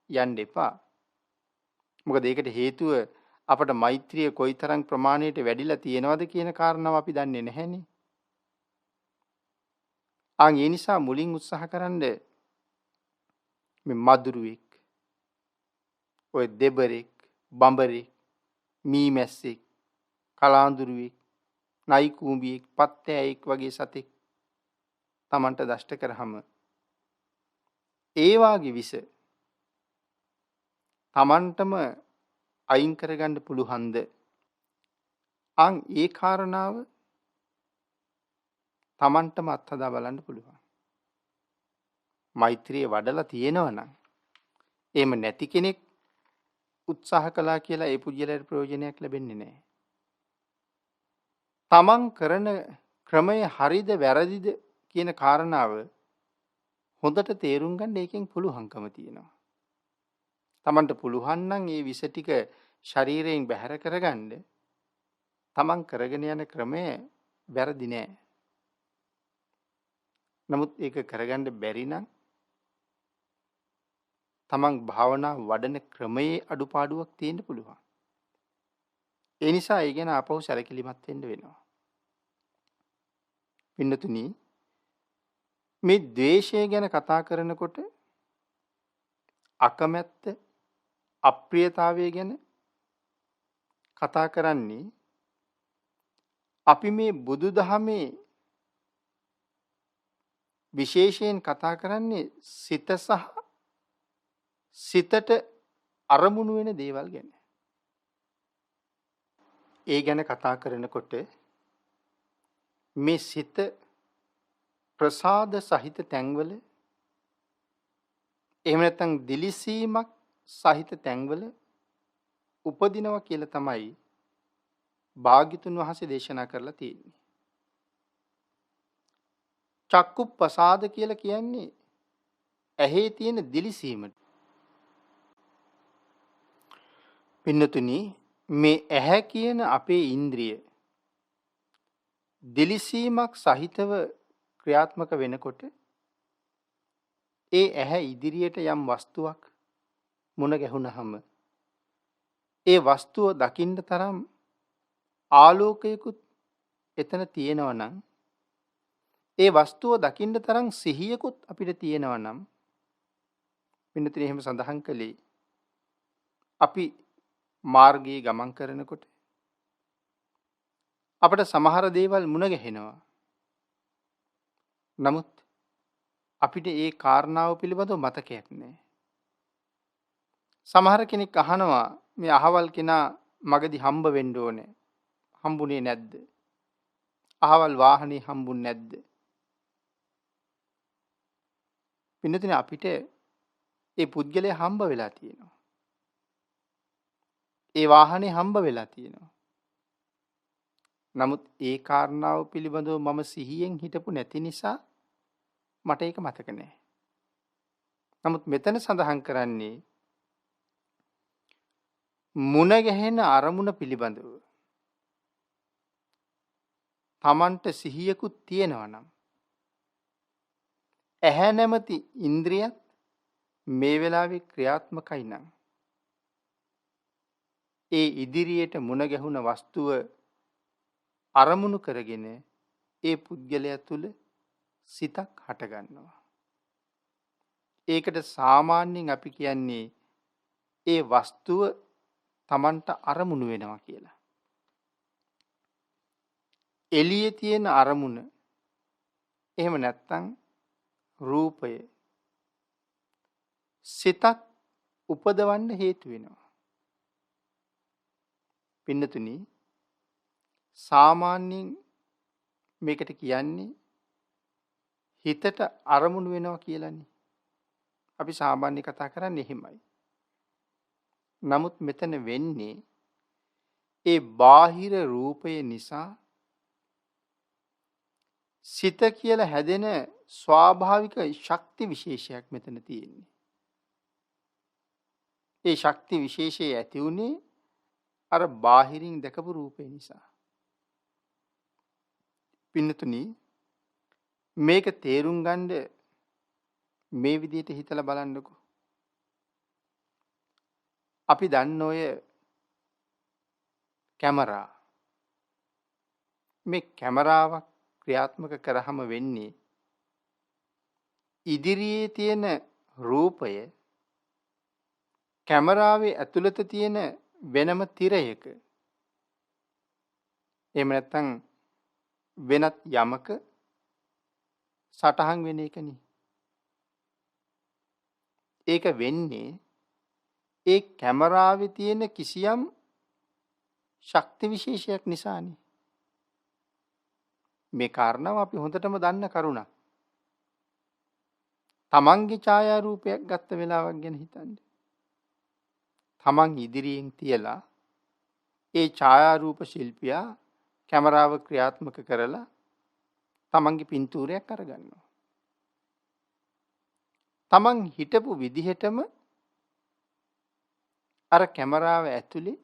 යන්න එපා. මොකද ඒකට හේතුව අපට මෛත්‍රිය කොයිතරම් ප්‍රමාණයට වැඩිලා තියෙනවද කියන කාරණාව අපි දන්නේ නැහැනේ. ඒ නිසා මුලින් උත්සාහ කරන්න මේ මදුරුවෙක්, ඔය දෙබරෙක්, බඹරෙක්, මීමැස්සෙක්, කලාඳුරුවෙක්, නයි කූඹියෙක්, පත්තෑයෙක් වගේ සතෙක් Tamanට දෂ්ට කරාම ඒ වාගේ විස Tamanටම අයින් කරගන්න පුළුවන්ද? ඒ කාරණාව Tamanටම අත්හදා බලන්න පුළුවන්. මෛත්‍රිය වඩලා තියෙනවා නම් එහෙම නැති කෙනෙක් උත්සාහ කළා කියලා ඒ පුජ්‍යලයට ප්‍රයෝජනයක් ලැබෙන්නේ නැහැ. තමන් කරන ක්‍රමය හරිද වැරදිද කියන කාරණාව හොඳට තේරුම් ගන්න ඒකෙන් පුළුවන්කම තියෙනවා. තමන්ට පුළුවන් නම් ඒ විස ටික ශරීරයෙන් බැහැර කරගන්න තමන් කරගෙන යන ක්‍රමය වැරදි නෑ. නමුත් ඒක කරගන්න බැරි නම් තමන් භාවනා වඩන ක්‍රමයේ අඩුපාඩුවක් තියෙන්න පුළුවන්. ඒ නිසා ඒ ගැන ආපහු සැලකිලිමත් වෙන්න වෙනවා. පින්නතුනි, මේ ද්වේෂය ගැන කතා කරනකොට අකමැත්ත, අප්‍රියතාවය ගැන කතා කරන්නේ අපි මේ බුදුදහමේ විශේෂයෙන් කතා කරන්නේ සිත සහ සිතට අරමුණු වෙන දේවල් ගැන. ඒ ගැන කතා කරනකොට මේ සිත ප්‍රසාද සහිත තැන්වල, එහෙම නැත්නම් දිලිසීමක් සහිත තැන්වල උපදිනවා කියලා තමයි භාග්‍යතුන් වහන්සේ දේශනා කරලා තියෙන්නේ. චක්කු ප්‍රසාද කියලා කියන්නේ ඇහි තියෙන දිලිසීමට. පින්නතුනි, මේ ඇහැ කියන අපේ ඉන්ද්‍රිය දිලිසීමක් සහිතව ක්‍රියාත්මක වෙනකොට ඒ ඇහැ ඉදිරියට යම් වස්තුවක් මුණ ගැහුණහම ඒ වස්තුව දකින්න තරම් ආලෝකයකුත් එතන තියෙනවා නම්, ඒ වස්තුව දකින්න තරම් සිහියකුත් අපිට තියෙනවා නම්, පින්නතුනි එහෙම සඳහන් කළේ අපි මාර්ගයේ ගමන් කරනකොට අපට සමහර දේවල් මුණ ගැහෙනවා. නමුත් අපිට ඒ කාරණාව පිළිබඳව මතකයක් නැහැ. සමහර කෙනෙක් අහනවා මේ අහවල් කෙනා මගදී හම්බ වෙන්න ඕනේ. හම්බුනේ නැද්ද? අහවල් වාහනේ හම්බුනේ නැද්ද? පින්නතුනේ අපිට ඒ පුද්ගලයා හම්බ වෙලා තියෙනවා. ඒ වාහනේ හම්බ වෙලා තියෙනවා. නමුත් ඒ කාරණාව පිළිබඳව මම සිහියෙන් හිටපු නැති නිසා මට ඒක මතක නැහැ. නමුත් මෙතන සඳහන් කරන්නේ මුණ ගැහෙන අරමුණ පිළිබඳව Tamanට සිහියකුත් තියෙනවා නම් ඇහැ නැමැති ඉන්ද්‍රියත් මේ වෙලාවේ ක්‍රියාත්මකයි නම් ඒ ඉදිරියට මුණ ගැහුණ වස්තුව අරමුණු කරගෙන ඒ පුද්ගලයා තුල සිතක් හට ගන්නවා. ඒකට සාමාන්‍යයෙන් අපි කියන්නේ ඒ වස්තුව Tamanට අරමුණු වෙනවා කියලා. එළියේ තියෙන අරමුණ එහෙම නැත්නම් රූපය සිතක් උපදවන්න හේතු වෙනවා. පින්නතුනි සාමාන්‍යයෙන් මේකට කියන්නේ හිතට අරමුණු වෙනවා කියලානේ. අපි සාමාන්‍ය කතා කරන්නේ එහෙමයි. නමුත් මෙතන වෙන්නේ ඒ බාහිර රූපය නිසා සිත කියලා හැදෙන ස්වාභාවික ශක්ති විශේෂයක් මෙතන තියෙන්නේ. ඒ ශක්ති විශේෂය ඇති උනේ අර බාහිරින් දැකපු රූපේ නිසා. පින්නතුනි මේක තේරුම් ගන්න මේ විදිහට හිතලා බලන්නකෝ. අපි දන්න ඔය කැමරා මේ කැමරාවක් ක්‍රියාත්මක කරාම වෙන්නේ ඉදිරියේ තියෙන රූපය කැමරාවේ ඇතුළත තියෙන වෙනම තිරයක එහෙම නැත්නම් වෙනත් යමක සටහන් වෙන එකනේ. ඒක වෙන්නේ ඒ කැමරාවේ තියෙන කිසියම් ශක්ති විශේෂයක් නිසානේ. මේ කාරණාව අපි හොඳටම දන්න කරුණක්. තමන්ගේ ඡායා රූපයක් ගත්ත වෙලාවක් ගැන හිතන්න. තමන් ඉදිරියෙන් තියලා ඒ ඡායා රූප ශිල්පියා කැමරාව ක්‍රියාත්මක කරලා තමන්ගේ පින්තූරයක් අරගන්නවා. තමන් හිටපු විදිහටම අර කැමරාව ඇතුලේ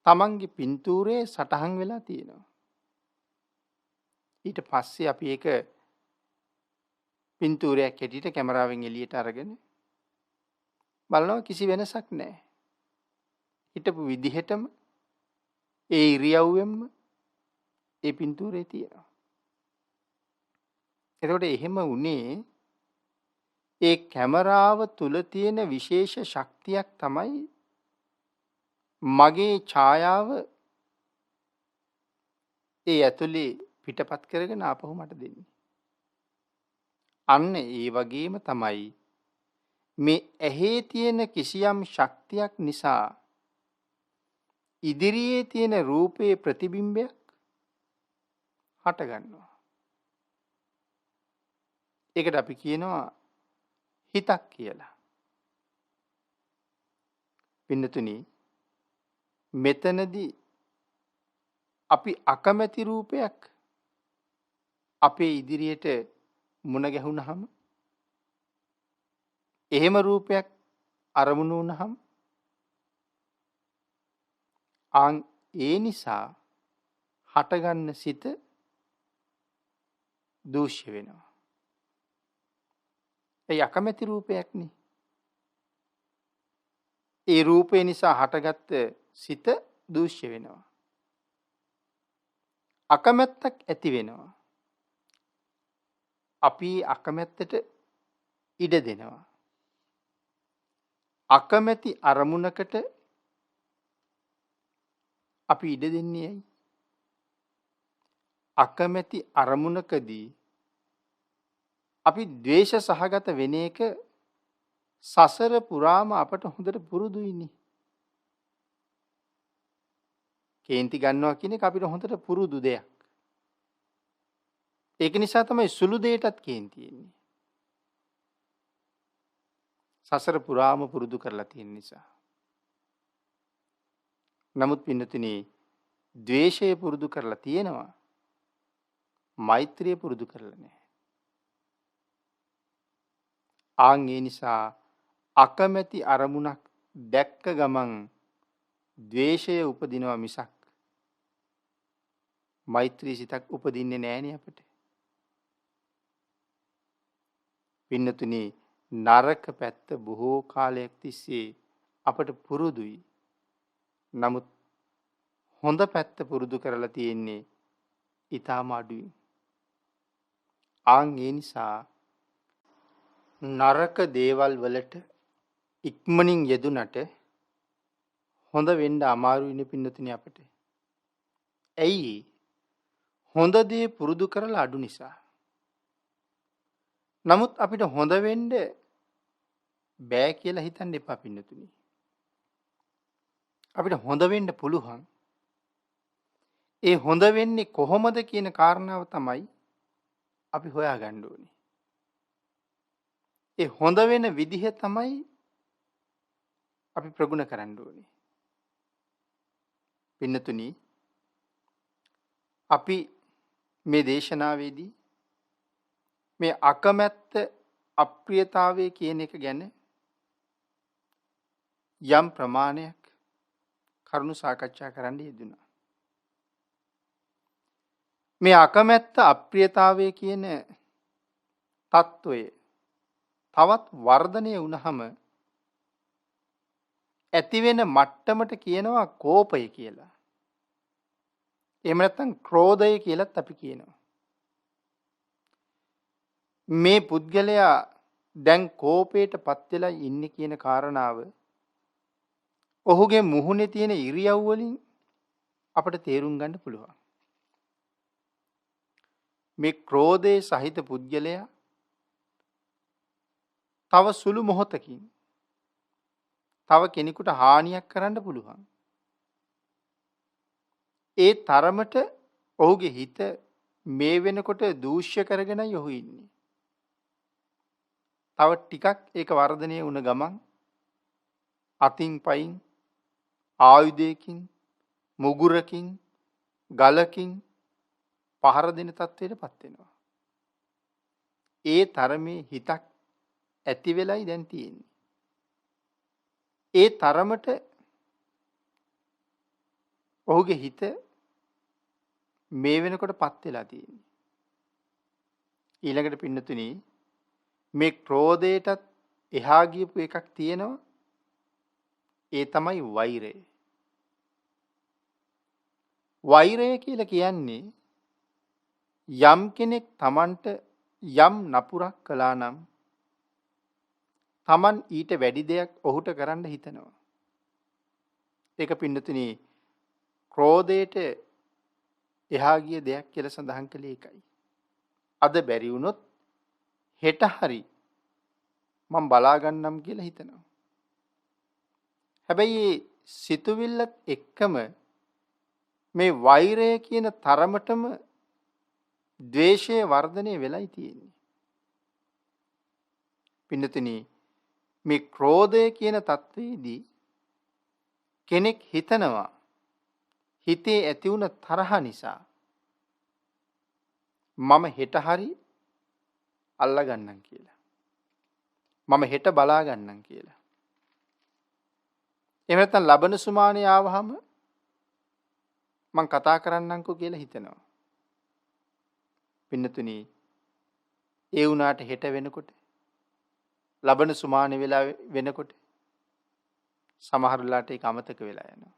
තමන්ගේ පින්තූරේ සටහන් වෙලා තියෙනවා. ඊට පස්සේ අපි ඒක පින්තූරයක් හැටියට කැමරාවෙන් එළියට අරගෙන බලනවා කිසි වෙනසක් නැහැ. හිටපු විදිහටම ඒ ඉරියව්වෙම ඒ පින්තූරේ තියෙනවා. එතකොට එහෙම වුණේ ඒ කැමරාව තුල තියෙන විශේෂ ශක්තියක් තමයි මගේ ඡායාව ඒ ඇතුලේ පිටපත් කරගෙන ආපහු මට දෙන්නේ. අන්න ඒ වගේම තමයි මේ ඇහි තියෙන කිසියම් ශක්තියක් නිසා ඉදිරියේ තියෙන රූපේ ප්‍රතිබිම්බයක් හට ගන්නවා. ඒකට අපි කියනවා හිතක් කියලා. පින්නතුනි මෙතනදී අපි අකමැති රූපයක් අපේ ඉදිරියට මුණ ගැහුණහම එහෙම රූපයක් අරමුණු වුණහම ඒ නිසා හටගන්න සිත දූෂ්‍ය වෙනවා. ඒ අකමැති රූපයක්නේ. ඒ රූපේ නිසා හටගත්ත සිත දූෂ්‍ය වෙනවා. අකමැත්තක් ඇති වෙනවා. අපි අකමැත්තට ඉඩ දෙනවා. අකමැති අරමුණකට අපි ඉඩ දෙන්නේ ඇයි? අකමැති අරමුණකදී අපි ද්වේෂ සහගත වෙන එක සසර පුරාම අපට හොඳට පුරුදුයිනේ. කේන්ති ගන්නවා කියන එක අපිට හොඳට පුරුදු දෙයක්. ඒක නිසා තමයි සුළු දෙයටත් කේන්ති එන්නේ. සසර පුරාම පුරුදු කරලා තියෙන නිසා. නමුත් පින්නතුනි ද්වේෂය පුරුදු කරලා තියෙනවා. මෛත්‍රිය පුරුදු කරලා නැහැ. ආන් ඒ නිසා අකමැති අරමුණක් දැක්ක ගමන් ද්වේෂය උපදිනවා මිසක් මෛත්‍රී සිතක් උපදින්නේ නැහනේ අපිට. පින්නතුනි නරක පැත්ත බොහෝ කාලයක් තිස්සේ අපට පුරුදුයි. නමුත් හොඳ පැත්ත පුරුදු කරලා තියෙන්නේ ඊටාම අඩුයි. ආන් ඒ නිසා නරක දේවල් වලට ඉක්මනින් යෙදුනට හොඳ වෙන්න අමාරුයිනේ පින්නතුනි අපිට. ඇයි? හොඳ දේ පුරුදු කරලා අඩු නිසා. නමුත් අපිට හොඳ වෙන්න බෑ කියලා හිතන්න එපා පින්නතුනි. අපිට හොඳ වෙන්න පුළුවන්. ඒ හොඳ වෙන්නේ කොහොමද කියන කාරණාව තමයි අපි හොයාගන්න ඕනේ. ඒ හොඳ වෙන විදිහ තමයි අපි ප්‍රගුණ කරන්න ඕනේ. පින්නතුනි අපි මේ දේශනාවේදී මේ අකමැත්ත අප්‍රියතාවය කියන එක ගැන යම් ප්‍රමාණයක් කරුණු සාකච්ඡා කරන්න යෙදුණා. මේ අකමැත්ත අප්‍රියතාවය කියන తত্ত্বය තවත් වර්ධනය වුණාම ඇති වෙන මට්ටමට කියනවා කෝපය කියලා. එහෙම නැත්නම් ක්‍රෝධය කියලාත් අපි කියනවා. මේ පුද්ගලයා දැන් කෝපයටපත් වෙලා ඉන්නේ කියන කාරණාව ඔහුගේ මුහුණේ තියෙන ඉරියව් වලින් අපිට තේරුම් ගන්න පුළුවන්. මේ ක්‍රෝධයේ සහිත පුද්ගලයා තව සුළු මොහොතකින් තව කෙනෙකුට හානියක් කරන්න පුළුවන්. ඒ තරමට ඔහුගේ හිත මේ වෙනකොට දූෂ්‍ය කරගෙනයි ඔහු ඉන්නේ. තව ටිකක් ඒක වර්ධනය වුණ ගමන් අතින් පයින් ආයුධයකින් මුගුරකින් ගලකින් පහර දෙන තත්ත්වයටපත් වෙනවා. ඒ තරමේ හිතක් ඇති වෙලයි දැන් තියෙන්නේ. ඒ තරමට ඔහුගේ හිත මේ වෙනකොට පත් වෙලා තියෙන්නේ. ඊළඟට පින්නතුනි මේ ක්‍රෝධයටත් එහා ගියපු එකක් තියෙනවා. ඒ තමයි වෛරය. වෛරය කියලා කියන්නේ යම් කෙනෙක් Tamanට යම් නපුරක් කළා නම් Taman ඊට වැඩි දෙයක් ඔහුට කරන්න හිතනවා. ඒක පින්නතුනි ක්‍රෝධයට එහා ගිය දෙයක් කියලා සඳහන් කළේ ඒකයි. අද බැරි වුණොත් හෙට හරි මම බලා ගන්නම් කියලා හිතනවා. හැබැයි සිතුවිල්ලත් එක්කම මේ වෛරය කියන තරමටම ද්වේෂයේ වර්ධනය වෙලයි තියෙන්නේ. පින්නතුනි මේ ක්‍රෝධය කියන தത്വෙදී කෙනෙක් හිතනවා හිතේ ඇති වුණ තරහ නිසා මම හෙට හරි අල්ලා ගන්නම් කියලා. මම හෙට බලා ගන්නම් කියලා. එහෙම නැත්නම් ලබන සුමානේ ආවහම මං කතා කරන්නම්කෝ කියලා හිතනවා. පින්නතුනි ඒ වුණාට හෙට වෙනකොට ලබන සුමානේ වෙලා වෙනකොට සමහර වෙලාවට ඒක අමතක වෙලා යනවා.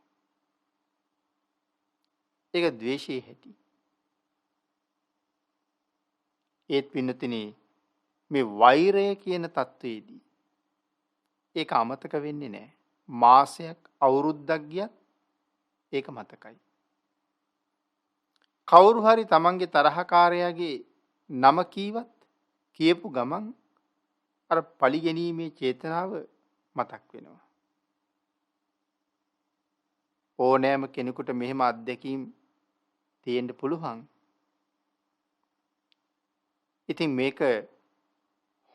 ඒක ද්වේෂයේ හැටි. ඒත් පින්නතුනි මේ වෛරය කියන தത്വෙදී ඒක අමතක වෙන්නේ නැහැ. මාසයක් අවුරුද්දක් ගියත් ඒක මතකයි. කවුරු හරි තමන්ගේ තරහකාරයාගේ නම කීවත් කියපු ගමන් අර පලිගැනීමේ චේතනාව මතක් වෙනවා. ඕනෑම කෙනෙකුට මෙහෙම අත්දැකීම් තියෙන්න පුළුවන්. ඉතින් මේක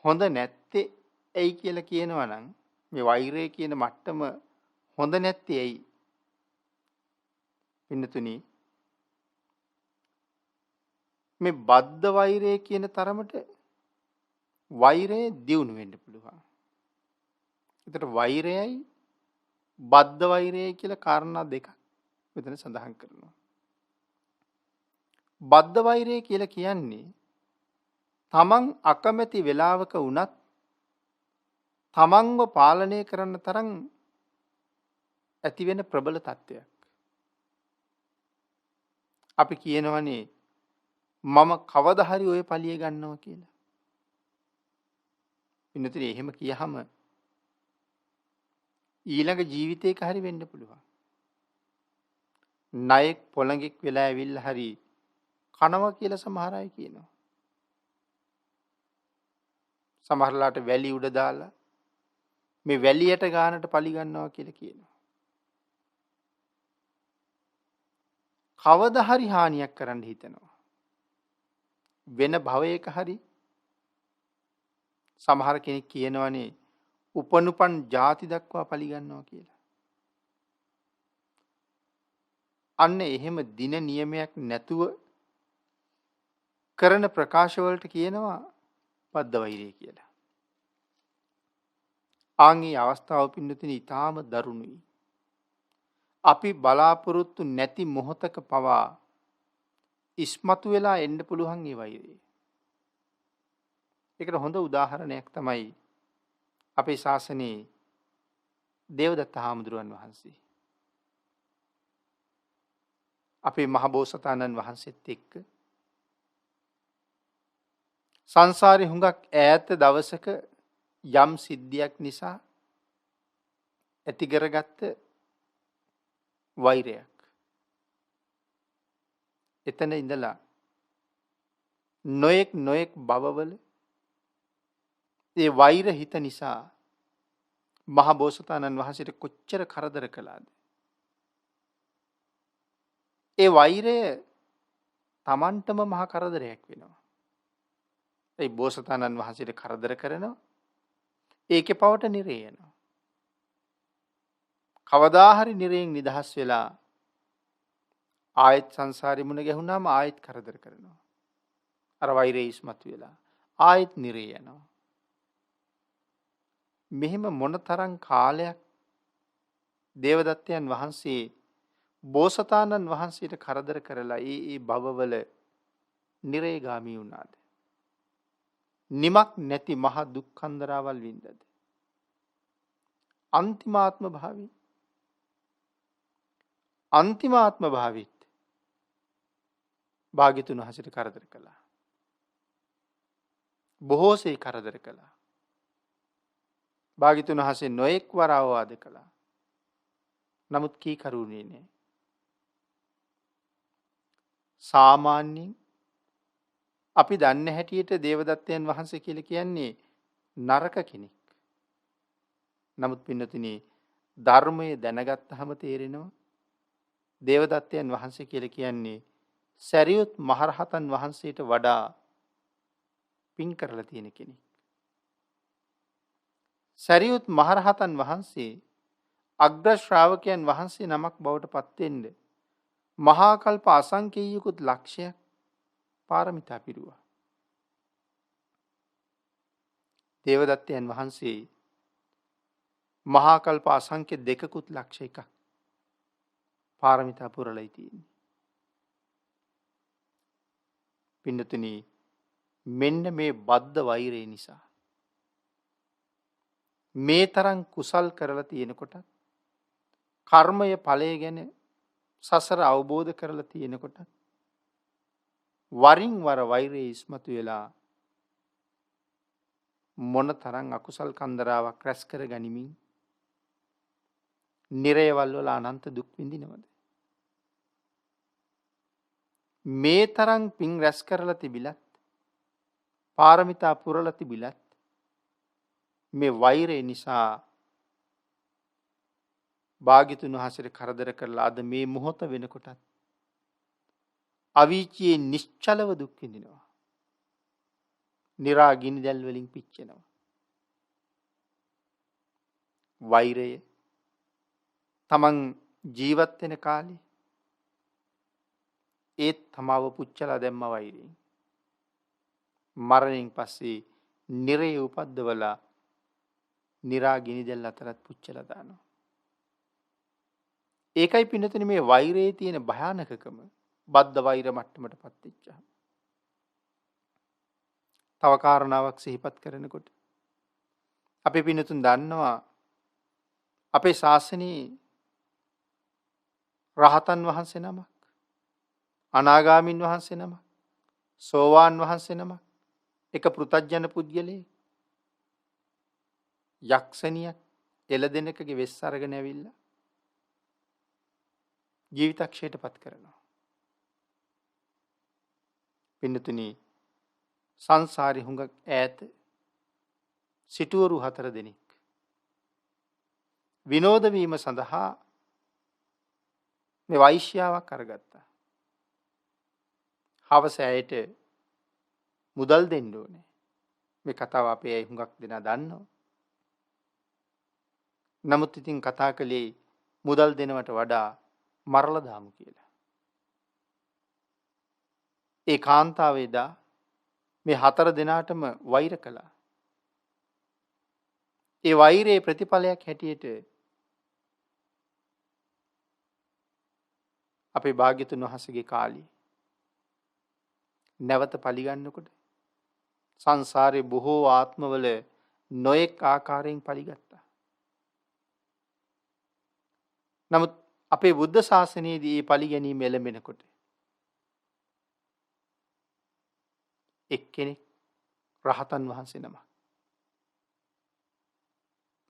හොඳ නැත්තේ ඇයි කියලා කියනවා නම් මේ වෛරය කියන මට්ටම හොඳ නැත්තේ ඇයි? පින්නතුනි මේ බද්ධ වෛරය කියන තරමට වෛරය දියුණු වෙන්න පුළුවන්. ඒතර වෛරයයි බද්ධ වෛරයයි කියලා කාරණා දෙකක් මෙතන සඳහන් කරනවා. බද්ධ වෛරය කියලා කියන්නේ තමන් අකමැති වෙලාවක වුණත් තමන්ව පාලනය කරන්න තරම් ඇති වෙන ප්‍රබල තත්ත්වයක්. අපි කියනවනේ මම කවදා හරි ඔය පලිය ගන්නවා කියලා. පින්නතුනි එහෙම කියහම ඊළඟ ජීවිතේක හරි වෙන්න පුළුවන්. ණයෙක් පොළඟෙක් වෙලා ඇවිල්ලා හරි කනවා කියලා සමහර අය කියනවා. සමහරලාට වැලි උඩ දාලා මේ වැලියට ගානට පලි ගන්නවා කියලා කියනවා. කවදා හරි හානියක් කරන්න හිතනවා. වෙන භවයක හරි සමහර කෙනෙක් කියනවනේ උපනුපන් ಜಾති දක්වා පලි ගන්නවා කියලා. අන්න එහෙම දින නියමයක් නැතුව කරන ප්‍රකාශ වලට කියනවා බද්ධ වෛරය කියලා. ආන්ගේ අවස්ථාව පින්නතුනි ඊටාම දරුණුයි. අපි බලාපොරොත්තු නැති මොහොතක පවා ඉස්මතු වෙලා එන්න පුළුවන් ඒ වෛරය. ඒකට හොඳ උදාහරණයක් තමයි අපේ ශාසනයේ දේවදත්ත හාමුදුරුවන් වහන්සේ. අපේ මහබෝසතාණන් වහන්සේත් එක්ක සංසාරේ හුඟක් ඈත දවසක යම් සිද්ධියක් නිසා ඇති කරගත්ත වෛරයක්. එතන ඉඳලා නොයෙක් භවවල ඒ වෛර හිත නිසා මහ බෝසතාණන් වහන්සේට කොච්චර කරදර කළාද? ඒ වෛරය Tamanටම මහ කරදරයක් වෙනවා. ඒ බෝසතාණන් වහන්සේට කරදර කරනවා. ඒකේ පවට නිරේ යනවා. කවදා හරි නිරයෙන් නිදහස් වෙලා ආයෙත් සංසාරෙ මුණ ගැහුණාම ආයෙත් කරදර කරනවා. අර වෛරය ඉස්මතු වෙලා ආයෙත් නිරේ යනවා. මෙහෙම මොනතරම් කාලයක් දේවදත්තයන් වහන්සේ බෝසතාණන් වහන්සේට කරදර කරලා ඒ භවවල නිරේගාමී වුණාද? නිමක් නැති මහ දුක් කන්දරාවල් වින්දද? අන්තිමාත්ම භාවිත් භාග්‍යතුන් වහන්සේට කරදර කළා. බොහෝසේ කරදර කළා. භාග්‍යතුන් වහන්සේ නොඑක් වර අවවාද කළා. නමුත් කී කරුණේ නෑ. සාමාන්‍යයෙන් අපි දන්න හැටියට දේවදත්තයන් වහන්සේ කියලා කියන්නේ නරක කෙනෙක්. නමුත් පින්නතුනි ධර්මයේ දැනගත්තාම තේරෙනවා දේවදත්තයන් වහන්සේ කියලා කියන්නේ සරියුත් මහරහතන් වහන්සේට වඩා පින් කරලා තියෙන කෙනෙක්. සරියුත් මහරහතන් වහන්සේ අග්‍ර ශ්‍රාවකයන් වහන්සේ නමක් බවට පත් වෙන්න මහා කල්ප අසංකේයිකුත් ලක්ෂයක් පාරමිතා පිරුවා. දේවදත්තයන් වහන්සේ මහා කල්ප අසංඛ්‍ය 2කුත් ලක්ෂ 1ක් පාරමිතා පුරලයි තියෙන්නේ. පින්නතුනි මෙන්න මේ බද්ධ වෛරය නිසා මේ තරම් කුසල් කරලා තියෙනකොට කර්මය ඵලය ගැන සසර අවබෝධ කරලා තියෙනකොට වරින් වර වෛරය ඉස්මතු වෙලා මොන තරම් අකුසල් කන්දරාවක් රැස් කර ගනිමින් නිරයවල් වල අනන්ත දුක් විඳිනවද? මේ තරම් පින් රැස් කරලා තිබිලත් පාරමිතා පුරලා තිබිලත් මේ වෛරය නිසා භාග්‍යතුන් වහන්සේට කරදර කරලා අද මේ මොහොත වෙනකොටත් අවීචියේ නිශ්චලව දුක් විඳිනවා. නිරා ගිනි දැල් වලින් පිච්චෙනවා. වෛරය තමන් ජීවත් වෙන කාලේ ඒත් තමාව පුච්චලා දැම්ම වෛරයෙන්. මරණයෙන් පස්සේ නිරේ උපද්දවලා නිරා ගිනි දැල් අතරත් පුච්චලා දානවා. ඒකයි පින්නතුනි මේ වෛරයේ තියෙන භයානකකම බද්ධ වෛර මට්ටමටපත් වෙච්චා. තව කාරණාවක් සිහිපත් කරනකොට අපි පින්නතුන් දන්නවා අපේ ශාසනයේ රහතන් වහන්සේ නමක්, අනාගාමින් වහන්සේ නමක්, සෝවාන් වහන්සේ නමක්, එක පෘථග්ජන පුද්ගලයෙක් යක්ෂණියක් එළදෙනකගේ වෙස් අරගෙන ඇවිල්ලා ජීවිතක්ෂයට පත් කරනවා. පින්නතුනි සංසාරේ හුඟක් ඈත සිටුවරු 4 දෙනෙක් විනෝද වීම සඳහා මේ වෛශ්‍යාවක් අරගත්තා. හවස ඇයට මුදල් දෙන්න ඕනේ. මේ කතාව අපේ අය හුඟක් දෙනා දන්නවා. නමුත් ඉතින් කතා කළේ මුදල් දෙනවට වඩා මරලා දාමු කියලා. ඒ කාන්තාව එදා මේ 4 දෙනාටම වෛර කළා. ඒ වෛරයේ ප්‍රතිඵලයක් හැටියට අපේ භාග්‍යතුන් වහන්සේගේ කාලේ නැවත පරිගන්නකොට සංසාරේ බොහෝ ආත්මවල නොඑක් ආකාරයෙන් පරිගත්තා. නමුත් අපේ බුද්ධ ශාසනයේදී මේ පරිගැනීම එළඹෙනකොට එක්කෙනෙක් රහතන් වහන්සේ නමක්,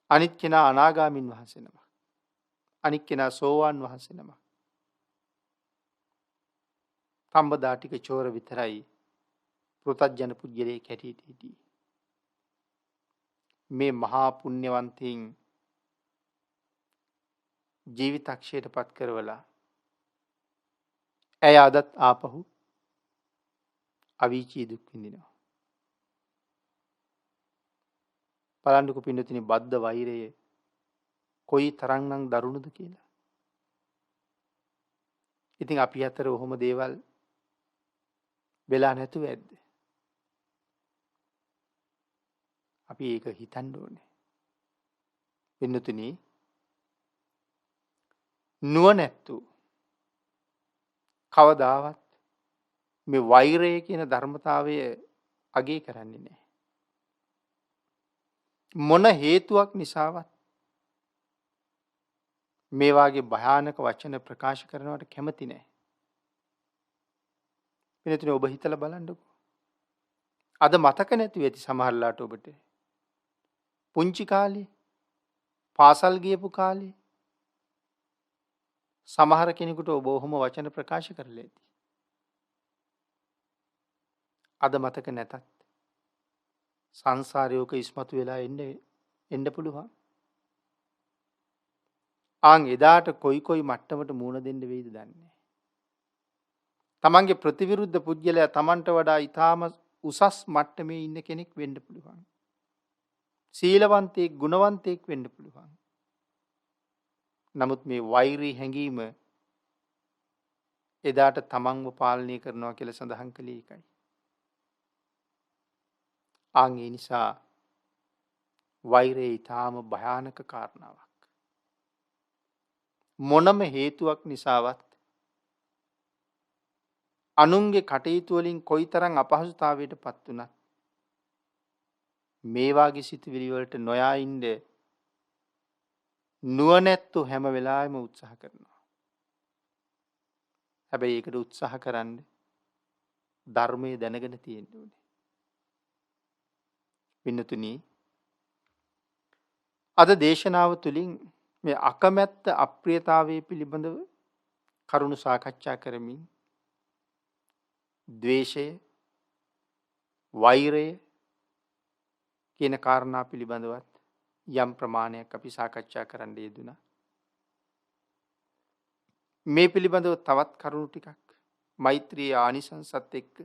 අනිත් කෙනා අනාගාමින් වහන්සේ නමක්, අනිත් කෙනා සෝවාන් වහන්සේ නමක්. තඹදා ටික චෝර විතරයි පෘථග්ජන පුද්ගලයෙක් හැටියට හිටියේ. මේ මහා පුණ්‍යවන්තයින් ජීවිතක්ෂයට පත් කරවලා ඇය අදත් ආපහු අවීචී දුක් විඳිනවා. බලන්නකො පින්නතුනි බද්ධ වෛරය කොයි තරම්නම් දරුණුද කියලා. ඉතින් අපි අතර ඔහොම දේවල් වෙලා නැතුව ඇද්ද? අපි ඒක හිතන්න ඕනේ. පින්නතුනි නුවණැත්තු කවදාවත් මේ වෛරය කියන ධර්මතාවය අගය කරන්නේ නැහැ. මොන හේතුවක් නිසාවත් මේ වාගේ භයානක වචන ප්‍රකාශ කරනවට කැමති නැහැ. පින්නතුනි ඔබ හිතලා බලන්නකෝ. අද මතක නැති වෙති සමහරලාට ඔබට. පුංචි කාලේ පාසල් ගියපු කාලේ සමහර කෙනෙකුට ඔබ ඔහොම වචන ප්‍රකාශ කරලා ඇති. අද මතක නැතත් සංසාරයක ඉස්මතු වෙලා එන්න පුළුවන්. ආන් එදාට කොයි මට්ටමට මූණ දෙන්න වෙයිද දන්නේ නැහැ. තමන්ගේ ප්‍රතිවිරුද්ධ පුද්ගලයා තමන්ට වඩා ඊටාම උසස් මට්ටමේ ඉන්න කෙනෙක් වෙන්න පුළුවන්. සීලවන්තයෙක්, ගුණවන්තයෙක් වෙන්න පුළුවන්. නමුත් මේ වෛරී හැඟීම එදාට තමන්ව පාලනය කරනවා කියලා සඳහන් කළේ ඒකයි. ආන් ඒ නිසා වෛරය ඊටාම භයානක කාරණාවක්. මොනම හේතුවක් නිසාවත් අනුන්ගේ කටයුතු වලින් කොයිතරම් අපහසුතාවයට පත් වුණත් මේ වාගේ සිතුවිලි වලට නොයා ඉන්න නුවණැත්තු හැම වෙලාවෙම උත්සාහ කරනවා. හැබැයි ඒකට උත්සාහ කරන්න ධර්මයේ දැනගෙන තියෙන්න ඕනේ. පින්නතුනි අද දේශනාව තුළින් මේ අකමැත්ත අප්‍රියතාවයේ පිළිබඳව කරුණු සාකච්ඡා කරමින් ද්වේෂය, වෛරය කියන කාරණා පිළිබඳවත් යම් ප්‍රමාණයක් අපි සාකච්ඡා කරන්න යෙදුණා. මේ පිළිබඳව තවත් කරුණු ටිකක් මෛත්‍රී ආනිසංසත් එක්ක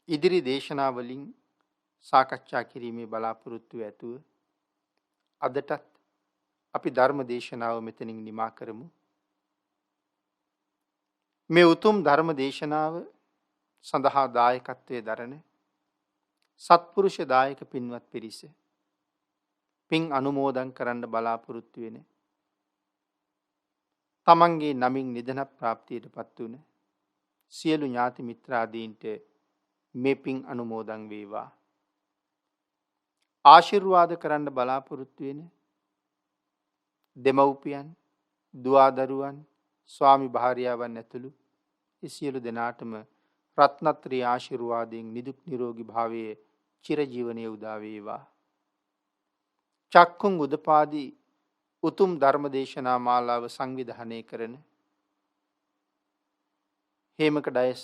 ඉදිරි දේශනාවලින් සාකච්ඡා කිරීමේ බලාපොරොත්තු ඇතුව අදටත් අපි ධර්ම දේශනාව මෙතනින් නිමා කරමු. මේ උතුම් ධර්ම දේශනාව සඳහා දායකත්වයේ දරන සත්පුරුෂ දායක පින්වත් පිරිස පින් අනුමෝදන් කරන්න බලාපොරොත්තු වෙන තමන්ගේ නමින් නිදන ප්‍රාප්තියට පත් වුණ සියලු ඥාති මිත්‍රාදීන්ට මේ පින් අනුමෝදන් වේවා. ආශිර්වාද කරන්න බලාපොරොත්තු වෙන දෙමව්පියන්, දුවදරුවන්, ස්වාමි භාර්යාවන් ඇතුළු සියලු දෙනාටම රත්නත්‍රි ආශිර්වාදයෙන් නිදුක් නිරෝගී භාවයේ චිරජීවනයේ උදා වේවා. චක්කුං උදපාදී උතුම් ධර්ම දේශනා මාලාව සංවිධානය කරන හේමක ඩයස්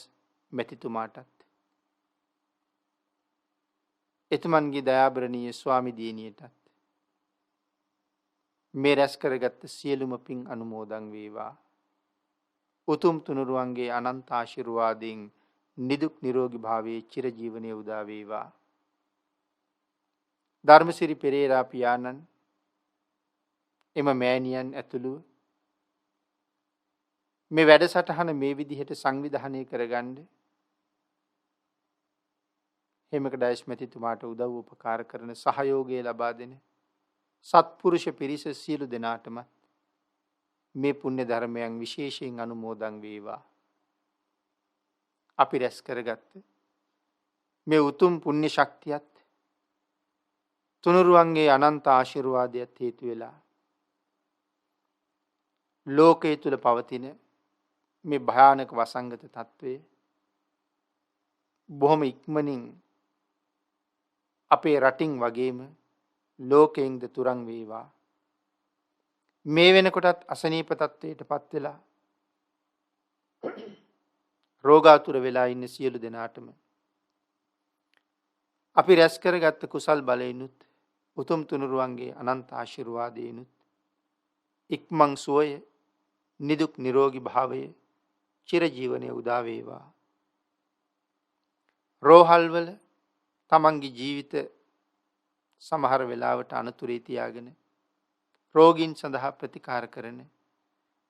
මැතිතුමාටත් එතුමන්ගේ දයාබරණීය ස්වාමි දියණියටත් මේ රැස් කරගත් සියලුම පින් අනුමෝදන් වේවා. උතුම් තුනුරුවන්ගේ අනන්ත ආශිර්වාදයෙන් නිදුක් නිරෝගී භාවයේ චිරජීවනයේ උදා වේවා. ධර්මසිරි පෙරේරා පියාණන් එම මෑණියන් ඇතුළු මේ වැඩසටහන මේ විදිහට සංවිධානය කරගන්න හේමක ඩයස් මැතිතුමාට උදව් උපකාර කරන සහයෝගය ලබා දෙන සත්පුරුෂ පිරිස සියලු දෙනාටම මේ පුණ්‍ය ධර්මයන් විශේෂයෙන් අනුමෝදන් වේවා. අපි රැස් කරගත්ත මේ උතුම් පුණ්‍ය ශක්තියත් තුනුරුවන්ගේ අනන්ත ආශිර්වාදයත් හේතු වෙලා ලෝකයේ තුල පවතින මේ භයානක වසංගත තත්වය බොහොම ඉක්මනින් අපේ රටින් වගේම ලෝකයෙන්ද තුරන් වේවා. මේ වෙනකොටත් අසනීප තත්වයට පත් වෙලා රෝගාතුර වෙලා ඉන්න සියලු දෙනාටම අපි රැස් කරගත්ත කුසල් බලයෙන්ුත් උතුම් තුනුරුවන්ගේ අනන්ත ආශිර්වාදයෙන්ුත් ඉක්මන් සුවය, නිදුක් නිරෝගී භාවය, චිරජීවනයේ උදා වේවා. රෝහල්වල තමන්ගේ ජීවිත සමහර වෙලාවට අනතුරේ තියාගෙන රෝගීන් සඳහා ප්‍රතිකාර කරන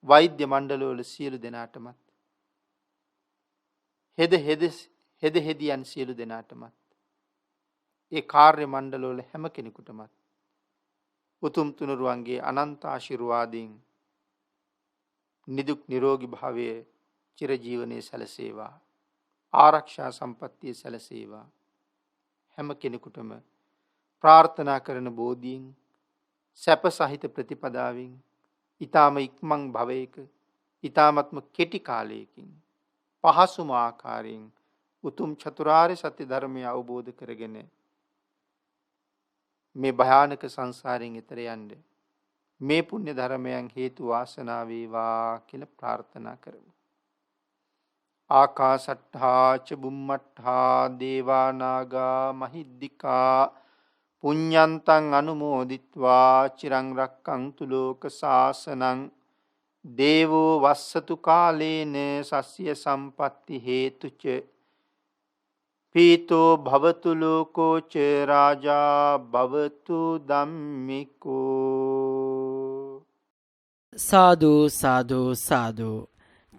වෛද්‍ය මණ්ඩලවල සියලු දෙනාටමත් හෙදියන් සියලු දෙනාටමත් ඒ කාර්ය මණ්ඩලවල හැම කෙනෙකුටමත් උතුම් තුනුරුවන්ගේ අනන්ත ආශිර්වාදයෙන් නිදුක් නිරෝගී භාවයේ චිරජීවනයේ සැලසේවා. ආරක්ෂා සම්පත්තිය සැලසේවා. හැම කෙනෙකුටම ප්‍රාර්ථනා කරන බෝධියෙන් සැප සහිත ප්‍රතිපදාවෙන් ඊ타ම ඉක්මන් භවයක ඊ타මත්ම කෙටි කාලයකින් පහසුම ආකාරයෙන් උතුම් චතුරාර්ය සත්‍ය ධර්මය අවබෝධ කරගෙන මේ භයානක සංසාරයෙන් එතර යන්න මේ පුණ්‍ය ධර්මයන් හේතු වාසනා වේවා කියලා ප්‍රාර්ථනා කරමු. ආකාසට්ඨා ච බුම්මට්ඨා දේවා නාග මහිද්దికා පුඤ්ඤන්තං අනුමෝදිත්වා චිරං රක්ඛන්තු ලෝක සාසනං දේවෝ වස්සතු කාලේන සස්්‍ය සම්පatti හේතුච පීතෝ භවතු ලෝකෝ ච රාජා භවතු ධම්මිකෝ. සාදු සාදු සාදු.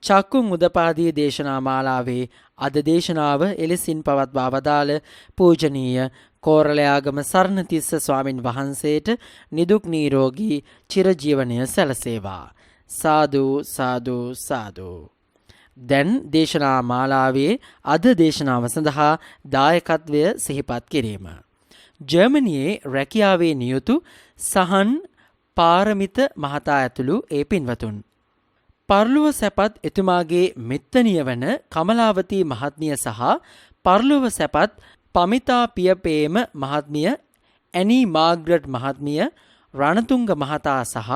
චක්කුං උදපාදී දේශනා මාලාවේ අද දේශනාව එලෙසින් පවත්වා වදාළ පූජනීය කෝරළයාගම සරණතිස්ස ස්වාමින් වහන්සේට නිදුක් නිරෝගී චිරජීවනය සැලසේවා. සාදු සාදු සාදු. දැන් දේශනා මාලාවේ අද දේශනාව සඳහා දායකත්වය සිහිපත් කිරීම. ජර්මනියේ රැකියාවේ නියුතු සහන් පාරමිත මහතා ඇතුළු ඒ පින්වතුන්. පර්ලුව සැපත් එතුමාගේ මෙත්තනිය වන කමලාවතී මහත්මිය සහ පර්ලුව සැපත් පමිතා පියපේම මහත්මිය, ඇනී මාග්‍රට් මහත්මිය, රණතුංග මහතා සහ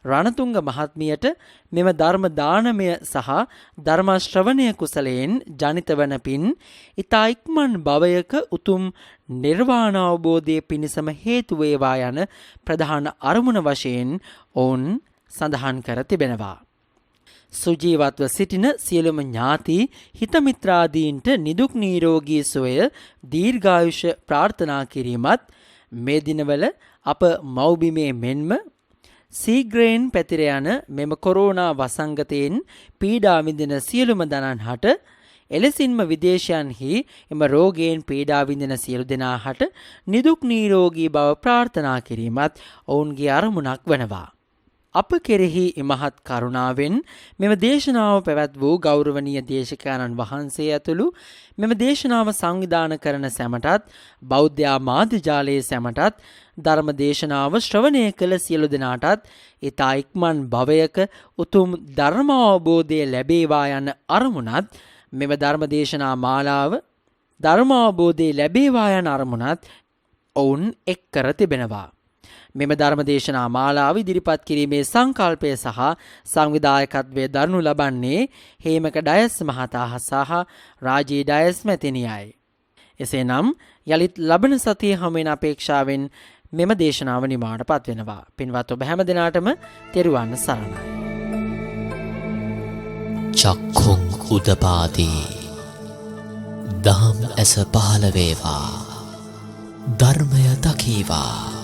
රණතුංග මහත්මියට මෙම ධර්ම දානමය සහ ධර්ම ශ්‍රවණය කුසලයෙන් ජනිත වන පින් ඊතා ඉක්මන් භවයක උතුම් නිර්වාණ අවබෝධයේ පිණසම හේතු වේවා යන ප්‍රධාන අරමුණ වශයෙන් ඔවුන් සඳහන් කර තිබෙනවා. සුජීවත්ව සිටින සියලුම ඥාති හිතමිත්‍රාදීන්ට නිදුක් නිරෝගී සුවය දීර්ඝායුෂ ප්‍රාර්ථනා කිරීමත් මේ දිනවල අප මව්බිමේ මෙන්ම සීග්‍රයෙන් පැතිර යන මෙම කොරෝනා වසංගතයෙන් පීඩා විඳින සියලුම දනන් හට එලෙසින්ම විදේශයන්හි එම රෝගයෙන් පීඩා විඳින සියලු දෙනා හට නිදුක් නිරෝගී බව ප්‍රාර්ථනා කිරීමත් ඔවුන්ගේ අරමුණක් වනවා. අප කෙරෙහි ඉමහත් කරුණාවෙන් මෙම දේශනාව පැවැත් වූ ගෞරවනීය දේශකයන්න් වහන්සේ ඇතුළු මෙම දේශනාව සංවිධානය කරන සැමටත් බෞද්ධ මාධ්‍ය ජාලයේ සැමටත් ධර්ම දේශනාව ශ්‍රවණය කළ සියලු දෙනාටත් ඊතා ඉක්මන් භවයක උතුම් ධර්ම අවබෝධය ලැබේවා යන අරමුණත් මෙම ධර්ම දේශනා මාලාව ධර්ම අවබෝධය ලැබේවා යන අරමුණත් ඔවුන් එක් කර තිබෙනවා. මෙම ධර්ම දේශනා මාලාව ඉදිරිපත් කිරීමේ සංකල්පය සහ සංවිධායකත්වය දරනු ලබන්නේ හේමක ඩයස් මහතා සහ රාජී ඩයස් මැතිණියයි. එසේනම් යලිත් ලබන සතිය හැමෙන අපේක්ෂාවෙන් මෙම දේශනාව නිමාඩපත් වෙනවා. පින්වත් ඔබ හැම දිනාටම තෙරුවන් සරණයි. චක්ඛුං උදපාදී දහම් ඇස පහළ වේවා ධර්මය දකීවා